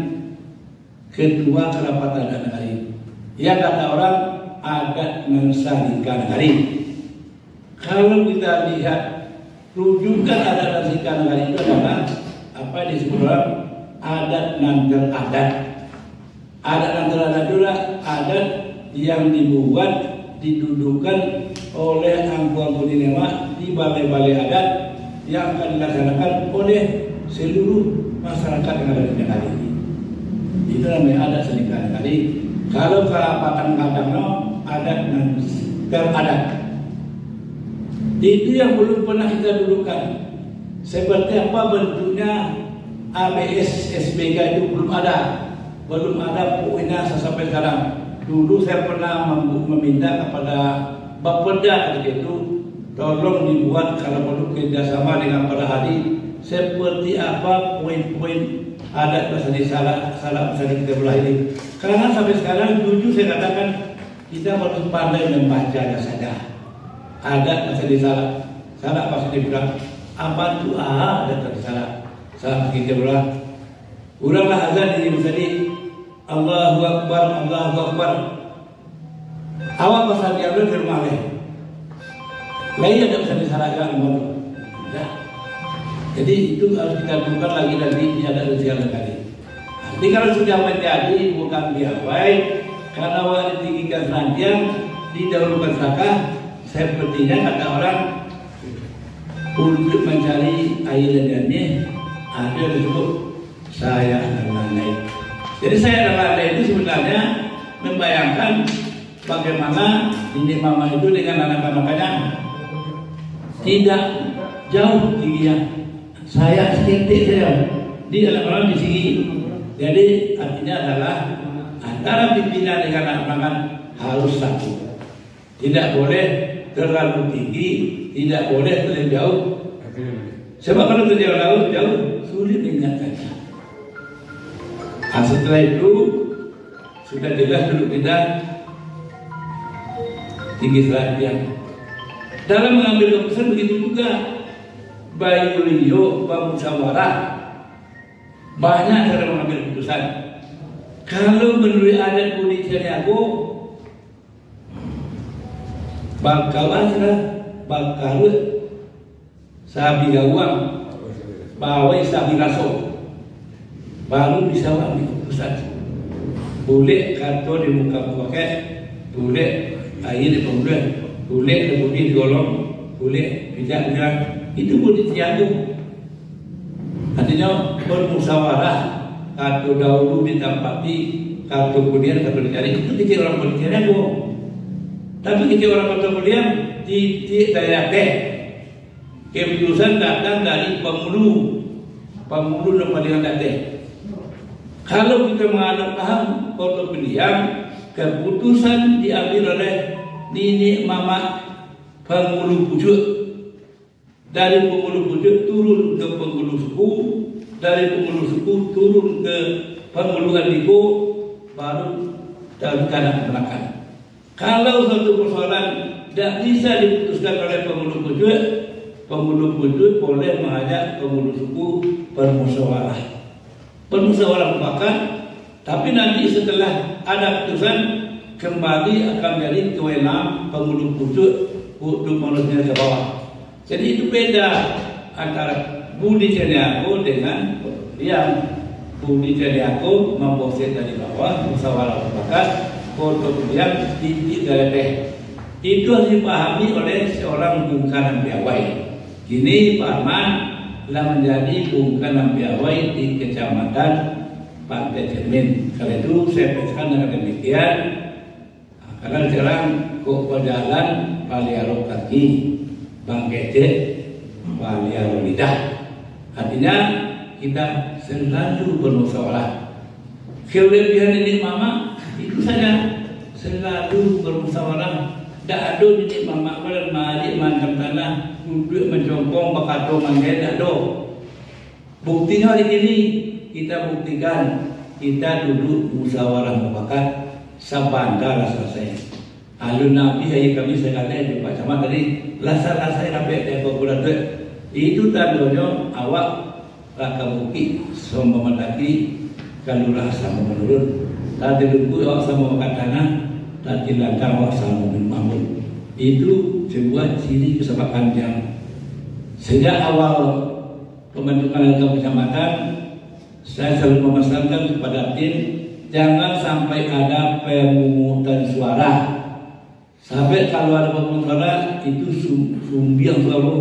ketua kerapatan adat negari. Yang kata orang adat mensarikan negari. Kalau kita lihat rujukan adat mensarikan negari itu adalah apa disebut orang adat nantar adat. Adat nantar adat juga adat yang dibuat didudukan oleh angkuh-angkuh dinema di balai-balai adat yang akan dilaksanakan oleh seluruh masyarakat yang ada di negara ini. Itu namanya adat senikah negari. Kalau kerapatan kadang adat dan teradat. Itu yang belum pernah kita dudukan. Seperti apa bentuknya ABS SBK itu belum ada poinnya sampai sekarang. Dulu saya pernah meminta kepada Bapeda ketika itu tolong dibuat kalau perlu kerjasama dengan para ahli seperti apa poin-poin adat salah misalnya kita belah ini. Karena sampai sekarang jujur saya katakan kita harus pandai membacanya saja. Adat salah pasti dibilang apa itu adat salah kita belah. Ulanglah azan ini misalnya Allahu Akbar, Allahu Akbar. Awak pasal dia di rumah lain ada pasal disarankan jadi itu harus kita bukan lagi di adat sosial negara. Jadi kalau sudah menjadi bukan piawai karena awak ditinggikan serantiang didahulukan zakah, sepertinya kata orang untuk mencari air dan ada disebut saya adalah naik. Jadi saya adalah naik itu sebenarnya membayangkan bagaimana ini mama itu dengan anak-anaknya tidak jauh tingginya. Saya sedikit saya di anak-anak di sini. Jadi artinya adalah antara pimpinan dengan anak-anak harus satu. Tidak boleh terlalu tinggi, tidak boleh terlalu jauh. Sebab kalau terlalu jauh sulit diingatkannya. Setelah itu sudah jelas dulu kita tinggi serantiang. Dalam mengambil keputusan begitu juga Bayuliyo Musyawarah banyak cara mengambil keputusan. Kalau menurut adat budaya aku bakal asrah bakarut sabi gawang bawai sabi raso baru bisa ambil keputusan. Boleh kartu di muka pakai, boleh air di pembuat, boleh kemudian digolong, boleh tidak bilang itu boleh diagung. Artinya bermusyawarah, kartu dahulu ditempati, kartu kemudian kartu dicari itu dicari orang politiknya dong. Tapi dicari orang kartu kemudian di daerah teh keputusan datang dari pemulu yang paling teh. Kalau kita menganggap paham kalau pendiam, keputusan diambil oleh nenek mama penghulu pucuk. Dari penghulu pucuk turun ke penghulu suku, dari penghulu suku turun ke penghulu andiko, baru dalam keadaan belakang. Kalau suatu persoalan tidak bisa diputuskan oleh penghulu pucuk boleh mengajak penghulu suku bermusyawarah. Bermusyawarah mufakat, tapi nanti setelah ada putusan kembali akan menjadi kewenangan penghulu pucuk untuk menurunkan ke bawah. Jadi itu beda antara budi ceniaku dengan yang budi ceniaku memproses dari bawah musyawarah mufakat untuk kemudian titik dari teh. Itu harus dipahami oleh seorang bungkaran piawai. Kini Pak Arman telah menjadi bungkaran piawai di Kecamatan Pantai Cermin. Karena itu saya pesan dengan demikian. Karena sekarang kok berjalan Paliaro kaki, Bang Kece, Paliaro lidah. Artinya kita selalu bermusyawarah. Kelebihan ini mama itu saja, selalu bermusyawarah. Tak ada di mama dan malik mantap tanah duduk mencongkong bakato manggil tak ada. Buktinya hari ini kita buktikan kita duduk musyawarah mufakat sabanda rasa saya. Alun Nabi hari kami sekali Pak Camat tadi rasa sampai dia bulan tu. Itu tandanya awak raka bukti sama mendaki kalau rasa menurun. Tadi dulu awak sama makan tanah. Dan dilangkah awak sama membangun. Itu sebuah ciri kesepakan yang sejak awal pembentukan kecamatan saya selalu memesankan kepada tim jangan sampai ada pemungutan suara. Sampai kalau ada pemungutan suara itu sumbiang selalu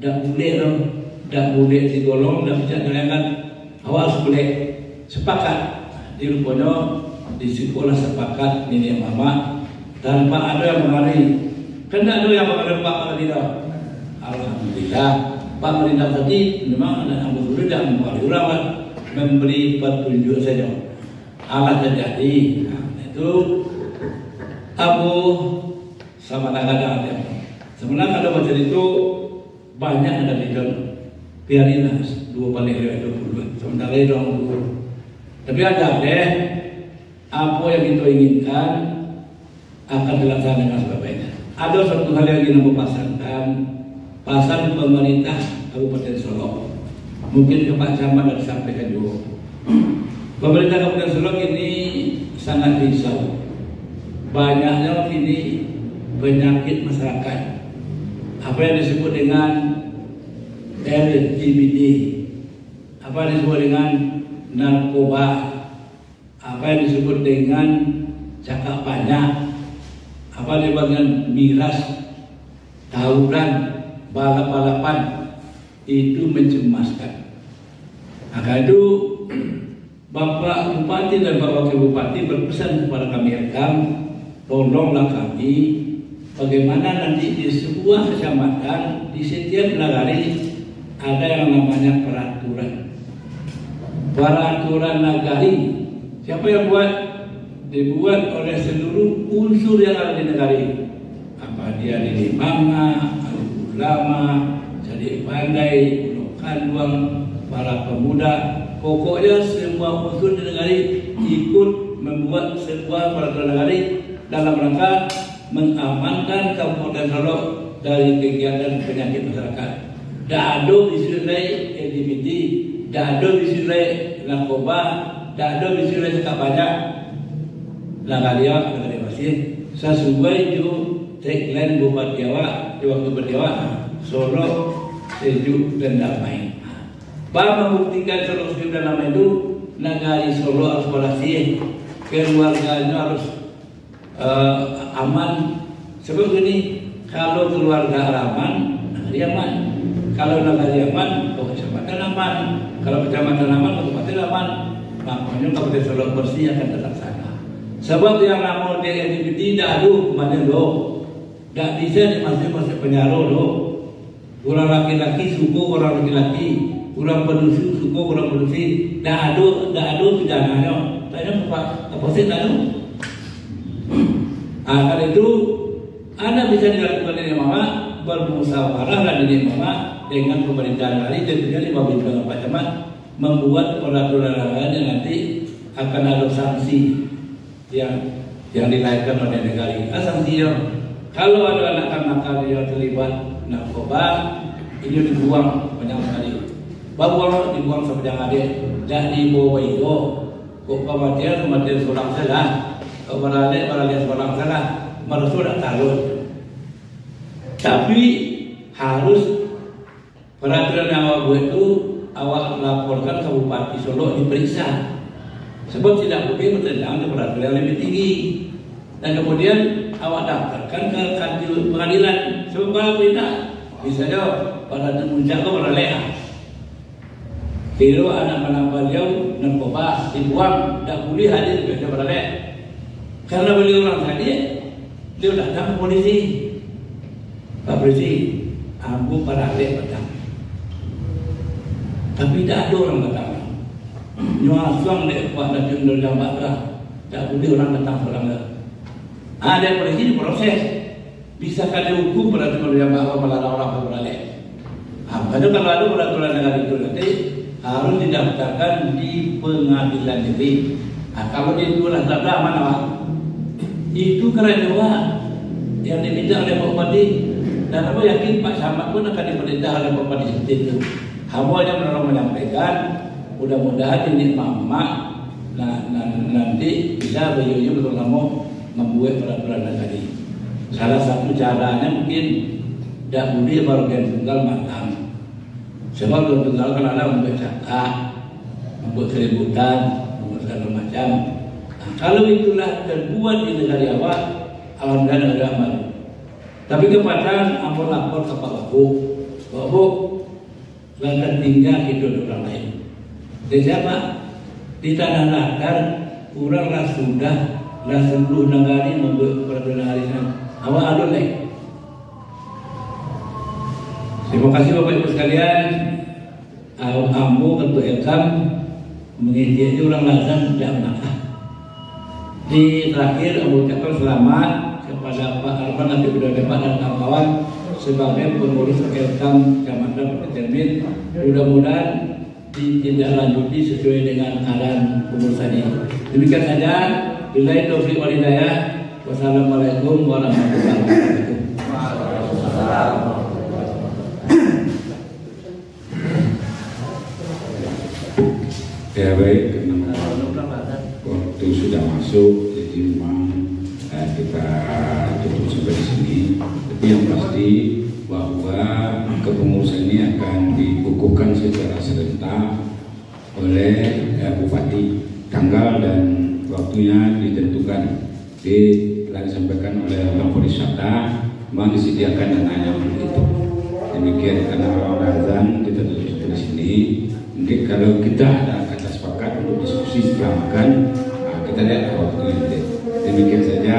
tidak boleh digolong, tidak bisa dilakukan. Awal boleh sepakat di rupanya di sekolah sepakat nenek mama tanpa ada yang mengaruhi. Kena ada yang mengaruhi Pak Marina. Alhamdulillah Pak Marina tadi memang ada yang berbeda mengaruhi orang memberi petunjuk saja. Allah terjadi. Nah, itu Abu sama kadang ada. Sebenarnya kalau baca itu banyak ada di dalam. Biarin 2 balik 22. Sementara itu 20. Tapi ada deh. Apa yang kita inginkan akan dilaksanakan dengan sebagainya. Ada satu hal yang ingin mempesankan pasan pemerintah Kabupaten Solok. Mungkin ke Pak Camat dan disampaikan juga. Pemerintah Kabupaten Solok ini sangat risau. Banyaknya ini penyakit masyarakat. Apa yang disebut dengan LGBT, apa yang disebut dengan narkoba, apa yang disebut dengan cakap banyak, apa yang disebut dengan miras, tawuran, balap-balapan, itu mencemaskan. Maka itu Bapak Bupati dan Bapak Wakil Bupati berpesan kepada kami rekam, tolonglah kami bagaimana nanti di sebuah kecamatan di setiap nagari ada yang namanya peraturan nagari. Siapa yang buat? Dibuat oleh seluruh unsur yang ada di negara ini. Apa dia di mama, ulama, jadi pandai, kanduang, para pemuda. Pokoknya semua unsur di negara ini ikut membuat sebuah peraturan negara dalam rangka mengamankan Kabupaten Solok dari kegiatan penyakit masyarakat. Tak ada isu LGBT, tak ada isu narkoba, tak ada isu cakap banyak. Langkah dia masih sesuai dengan tagline Bupati Awak di waktu berdewa Solo sejuk dan damai. Bahwa membuktikan Solo sejuk dan damai itu negari Solo harus bersih, keluarganya harus aman. Sebab ini kalau keluarga aman, negeri aman. Kalau negeri aman, kecamatan aman. Kalau kecamatan aman, kabupaten aman. Makanya kabupaten Solo bersih akan terlaksana. Sebab yang namun dia tidak adu kemana lo, tidak bisa dimasuk penjara lo. Orang laki-laki suku orang laki-laki, orang penusuh suku orang penusuh. Tidak adu pidananya. Tanya apa sih adu? Karena itu Anda bisa dilakukan ini mama bermusyawarah dan ini mama dengan pemerintahan hari tentunya di bawah Pak Camat membuat peraturan yang nanti akan ada sanksi yang dilahirkan oleh negara. Sanksinya kalau ada anak-anak yang terlibat narkoba ini dibuang banyak sekali. Bawa dibuang sepanjang ada, tidak dibawa itu. Kok kematian seorang salah, baralek seorang salah, manusia tidak tahu. Tapi harus peraturan yang awak buat itu awak laporkan ke Bupati Solo diperiksa. Sebab tidak boleh bertentang dengan peraturan yang lebih tinggi. Dan kemudian awak daftarkan ke kantor pengadilan. Sebab kalau tidak, misalnya pada puncak ke baralek. Kalau anak-anak beliau narkoba dibuang, tidak boleh hadir ke baralek. Karena beliau orang tadi, dia datang ke polisi. Pak Polisi, aku baralek datang. Tapi tidak ada orang datang. Nyuasuang dek buat dan jumlah jambat lah. Tak boleh orang datang seorang lah. Ada polisi diproses. Bisakah dihukum peraturan jambat atau melarang orang berbalek? Karena kalau ada peraturan negara itu nanti harus didaftarkan di pengadilan negeri. Kalau dia itu lah tak ada mana pak? Itu kerajaan yang diminta oleh Pak Bupati. Dan aku yakin Pak Camat pun akan diperintah oleh Pak Bupati itu. Hamba yang menyampaikan, mudah-mudahan ini mama nanti bisa beliau betul-betul membuat peraturan tadi. Salah satu caranya mungkin tidak boleh bagian tunggal matang. Sebab bagian tunggal kan ada membuat cakap, membuat keributan, membuat segala macam. Nah, kalau itulah terbuat di negara awak, alhamdulillah negara aman. Tapi kepadanya ampun lapor ke Pak Babu, lantas tinggal hidup orang lain. Dan siapa? Di tanah latar, kuranglah sudah lah seluruh negara membuat peraturan harian. Awak adun lagi. Terima kasih Bapak Ibu sekalian. Ambo Ketua Elkam mengisi orang lazam tidak menangkap. Di terakhir Ambo ucapkan selamat kepada Pak Arman Nabi Budadepak dan kawan-kawan sebagai pengurus Elkam Kecamatan Petermin. Mudah-mudahan ditindaklanjuti sesuai dengan arahan pengurusan ini. Demikian saja. Billahi taufiq wal hidayah. Wassalamualaikum warahmatullahi wabarakatuh. Ya baik, karena waktu sudah masuk, jadi memang kita tutup sampai di sini. Tapi yang pasti bahwa kepengurusan ini akan dikukuhkan secara serentak oleh Bupati. Tanggal dan waktunya ditentukan. Telah disampaikan oleh Kapolres Sabda, memang disediakan dananya untuk itu. Demikian karena orang azan kita tutup di sini. Mungkin kalau kita ada kata sepakat untuk diskusi setelah makan, kita lihat waktunya nanti. Demikian saja.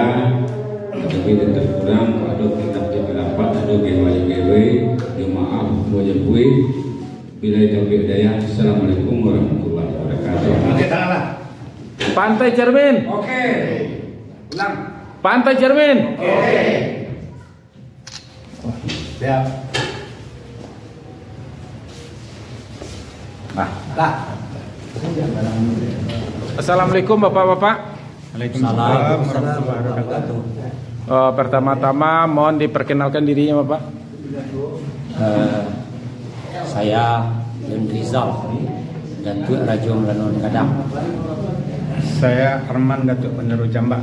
Tapi dan terkurang kalau ada kita pendapat, ada gewa-gewa, maaf wajah gue. Bila taufiq hidayah. Assalamualaikum warahmatullahi wabarakatuh. Oke, tanganlah. Pantai Cermin. Oke. Ulang. Pantai Cermin. Oke. Siap. Lah. Assalamualaikum Bapak-bapak. Waalaikumsalam warahmatullahi wabarakatuh. Pertama-tama mohon diperkenalkan dirinya Bapak. Saya Len Rizal, Datuk Raja Melanon Kadang. Saya Arman, Datuk Peneru Jambak.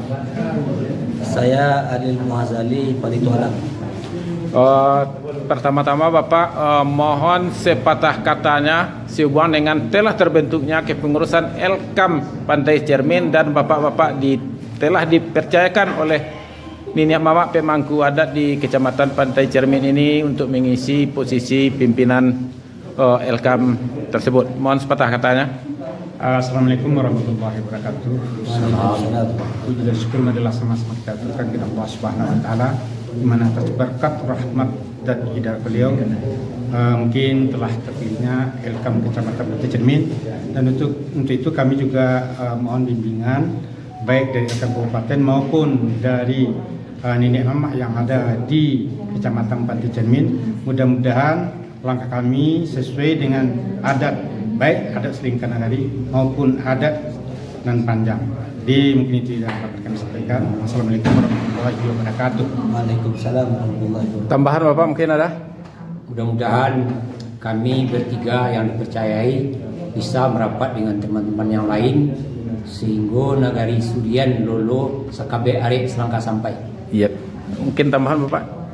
Saya Adil Muhazali, Palitualang. Pertama-tama Bapak mohon sepatah katanya sehubungan dengan telah terbentuknya kepengurusan Elkam Pantai Cermin dan Bapak-bapak telah dipercayakan oleh Niniak Mama pemangku adat di Kecamatan Pantai Cermin ini untuk mengisi posisi pimpinan Elkam tersebut. Mohon sepatah katanya. Assalamualaikum warahmatullahi wabarakatuh. Puji dan syukur adalah sama-sama kita aturkan kepada Allah Subhanahu wa taala di mana atas berkat rahmat dan hidayah beliau mungkin telah terpilihnya Elkam Kecamatan Pantai Cermin, dan untuk itu kami juga mohon bimbingan baik dari Elkam Kabupaten maupun dari Nenek Mama yang ada di Kecamatan Pantai Cermin. Mudah-mudahan langkah kami sesuai dengan adat, baik adat Selingkan Nagari maupun adat nan panjang. Jadi mungkin itu yang dapat kami sampaikan. Assalamualaikum warahmatullahi wabarakatuh. Waalaikumsalam warahmatullahi wabarakatuh. Tambahan Bapak mungkin ada? Mudah-mudahan kami bertiga yang dipercayai bisa merapat dengan teman-teman yang lain sehingga Nagari Surian lolo sakabe arek selangkah sampai. Iya. Mungkin tambahan Bapak?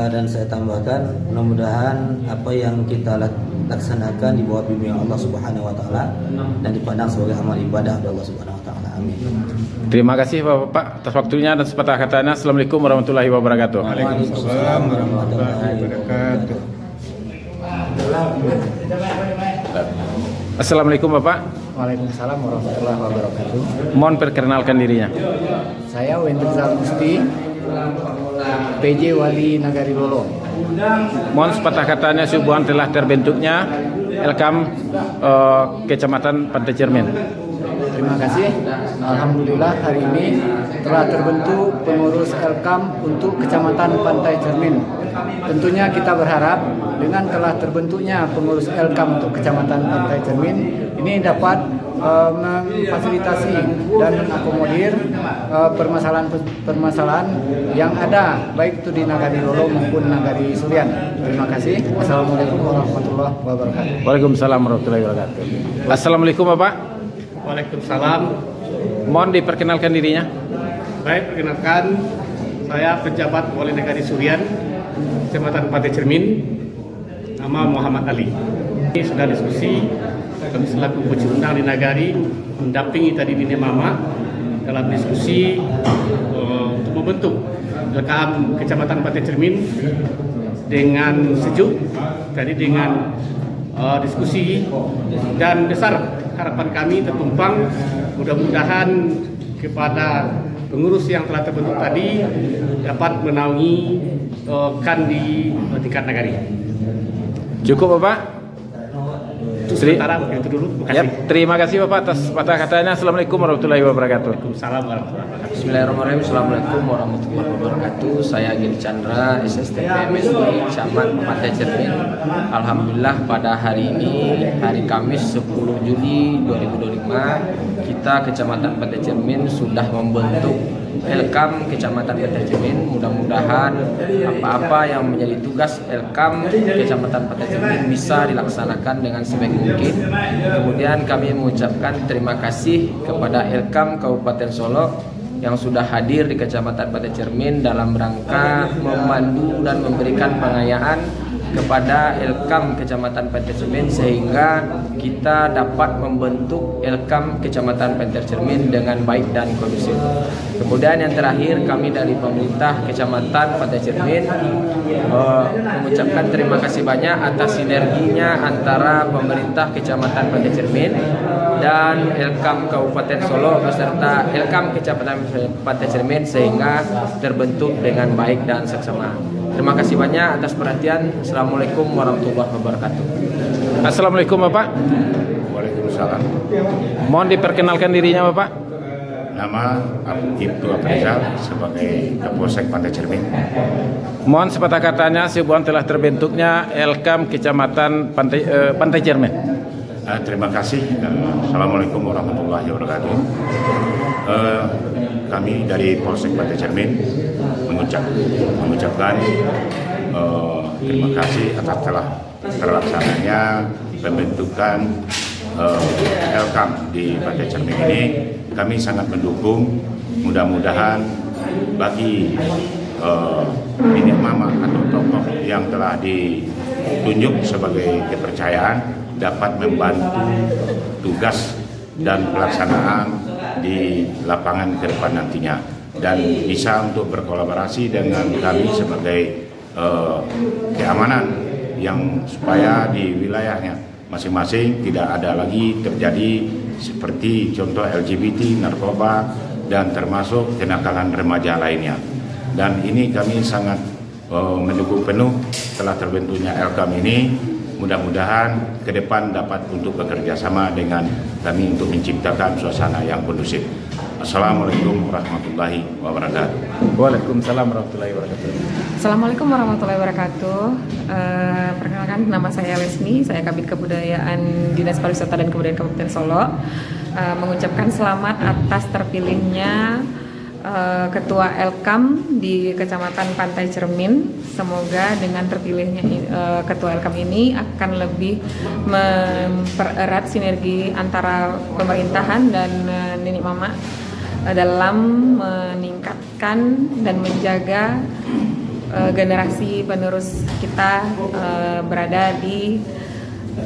Dan saya tambahkan, mudah-mudahan apa yang kita laksanakan di bawah bimbingan Allah Subhanahu wa taala dan dipandang sebagai amal ibadah oleh Allah Subhanahu wa taala. Amin. Terima kasih Bapak atas waktunya dan sepatah katanya. Assalamualaikum warahmatullahi wabarakatuh. Waalaikumsalam warahmatullahi wabarakatuh. Assalamualaikum Bapak. Waalaikumsalam warahmatullahi wabarakatuh. Mohon perkenalkan dirinya. Saya Wendrizal Musti, PJ Wali Nagari Lolo. Mohon sepatah katanya sehubungan telah terbentuknya Elkam Kecamatan Pantai Cermin. Terima kasih. Alhamdulillah hari ini telah terbentuk pengurus Elkam untuk Kecamatan Pantai Cermin. Tentunya kita berharap dengan telah terbentuknya pengurus Elkam untuk Kecamatan Pantai Cermin ini dapat memfasilitasi dan mengakomodir permasalahan yang ada baik itu di Nagari Lolo maupun Nagari Surian. Terima kasih. Assalamualaikum warahmatullahi wabarakatuh. Waalaikumsalam warahmatullahi wabarakatuh. Assalamualaikum Bapak. Waalaikumsalam. Mohon diperkenalkan dirinya. Baik, perkenalkan saya pejabat Wali Nagari Surian Kecamatan Pantai Cermin, nama Muhammad Ali. Ini sudah diskusi, kami selaku pecundang di Nagari mendampingi tadi Nenek Mama dalam diskusi untuk membentuk Elkam Kecamatan Pantai Cermin dengan sejuk, tadi dengan diskusi dan besar harapan kami tertumpang mudah-mudahan kepada pengurus yang telah terbentuk tadi dapat menaungi kan di tingkat Nagari. Cukup Bapak? Sementara itu dulu. Terima kasih Bapak atas patah katanya. Assalamualaikum warahmatullahi wabarakatuh. Waalaikumsalam warahmatullahi wabarakatuh. Bismillahirrahmanirrahim. Assalamualaikum warahmatullahi wabarakatuh. Saya Giri Chandra, SSTP MSI Camat Pantai Cermin. Alhamdulillah pada hari ini, hari Kamis 10 Juli 2025, kita Kecamatan Pantai Cermin sudah membentuk Elkam Kecamatan Pantai Cermin. Mudah-mudahan apa-apa yang menjadi tugas Elkam Kecamatan Pantai Cermin bisa dilaksanakan dengan sebaik mungkin. Kemudian kami mengucapkan terima kasih kepada Elkam Kabupaten Solo yang sudah hadir di Kecamatan Pantai Cermin dalam rangka memandu dan memberikan pengayaan kepada Elkam Kecamatan Pantai Cermin sehingga kita dapat membentuk Elkam Kecamatan Pantai Cermin dengan baik dan kondusif. Kemudian yang terakhir, kami dari pemerintah Kecamatan Pantai Cermin mengucapkan terima kasih banyak atas sinerginya antara pemerintah Kecamatan Pantai Cermin dan Elkam Kabupaten Solo beserta Elkam Kecamatan Pantai Cermin sehingga terbentuk dengan baik dan seksama. Terima kasih banyak atas perhatian. Assalamualaikum warahmatullahi wabarakatuh. Assalamualaikum Bapak. Waalaikumsalam. Mohon diperkenalkan dirinya Bapak. Nama Ibtu Aprizal sebagai Kapolsek Pantai Cermin. Mohon sepatah katanya sehubungan telah terbentuknya Elkam Kecamatan Pantai Cermin. Terima kasih. Assalamualaikum warahmatullahi wabarakatuh. Kami dari Polsek Pantai Cermin mengucapkan terima kasih atas telah terlaksananya pembentukan Elkam di Pantai Cermin ini. Kami sangat mendukung, mudah-mudahan bagi nenek mama atau tokoh yang telah ditunjuk sebagai kepercayaan dapat membantu tugas dan pelaksanaan di lapangan ke depan nantinya, dan bisa untuk berkolaborasi dengan kami sebagai keamanan yang supaya di wilayahnya masing-masing tidak ada lagi terjadi seperti contoh LGBT, narkoba, dan termasuk kenakalan remaja lainnya. Dan ini kami sangat mendukung penuh telah terbentuknya Elkam ini. Mudah-mudahan ke depan dapat untuk bekerja sama dengan kami untuk menciptakan suasana yang kondusif. Assalamualaikum warahmatullahi wabarakatuh. Waalaikumsalam warahmatullahi wabarakatuh. Assalamualaikum warahmatullahi wabarakatuh. Perkenalkan, nama saya Lesmi, saya Kabid Kebudayaan Dinas Pariwisata dan Kebudayaan Kabupaten Solo. Mengucapkan selamat atas terpilihnya Ketua Elkam di Kecamatan Pantai Cermin. Semoga dengan terpilihnya Ketua Elkam ini akan lebih mempererat sinergi antara pemerintahan dan nenek mama dalam meningkatkan dan menjaga generasi penerus kita berada di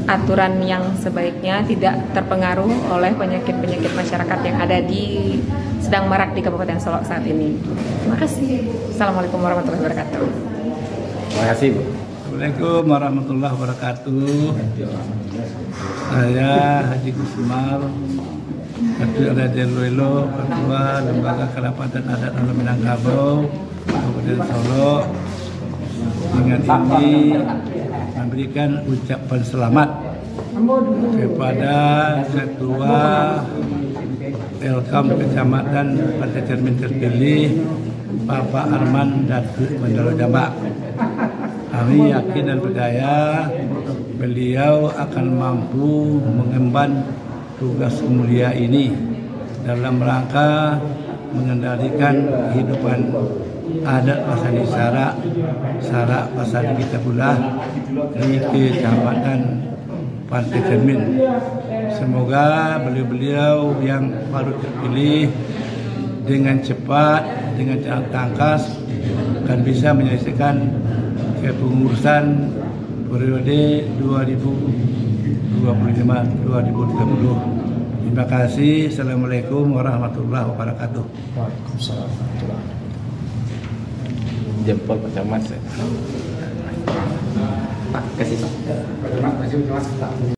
aturan yang sebaiknya, tidak terpengaruh oleh penyakit-penyakit masyarakat yang ada di sedang marak di Kabupaten Solok saat ini. Terima kasih. Assalamualaikum warahmatullahi wabarakatuh. Terima kasih, Bu. Assalamualaikum warahmatullahi wabarakatuh. Saya Haji Gusmar, Ketua Raden Luelo, Ketua Lembaga Kerapatan Adat Alam Minangkabau, Kabupaten Solo. Dengan ini memberikan ucapan selamat kepada Ketua Elkam Kecamatan Pantai Cermin terpilih, Bapak Arman Datuk Mandalo Jambak. Kami yakin dan percaya beliau akan mampu mengemban tugas mulia ini dalam rangka mengendalikan kehidupan adat pasani sarak pasani kita pula di Kecamatan Pantai Cermin. Semoga beliau-beliau yang baru terpilih dengan cepat, dengan tangkas akan bisa menyelesaikan kepengurusan periode 2025-2030. Terima kasih. Assalamualaikum warahmatullahi wabarakatuh. Waalaikumsalam. Jempol Pak Camat. Pak, kasih Pak. Terima kasih.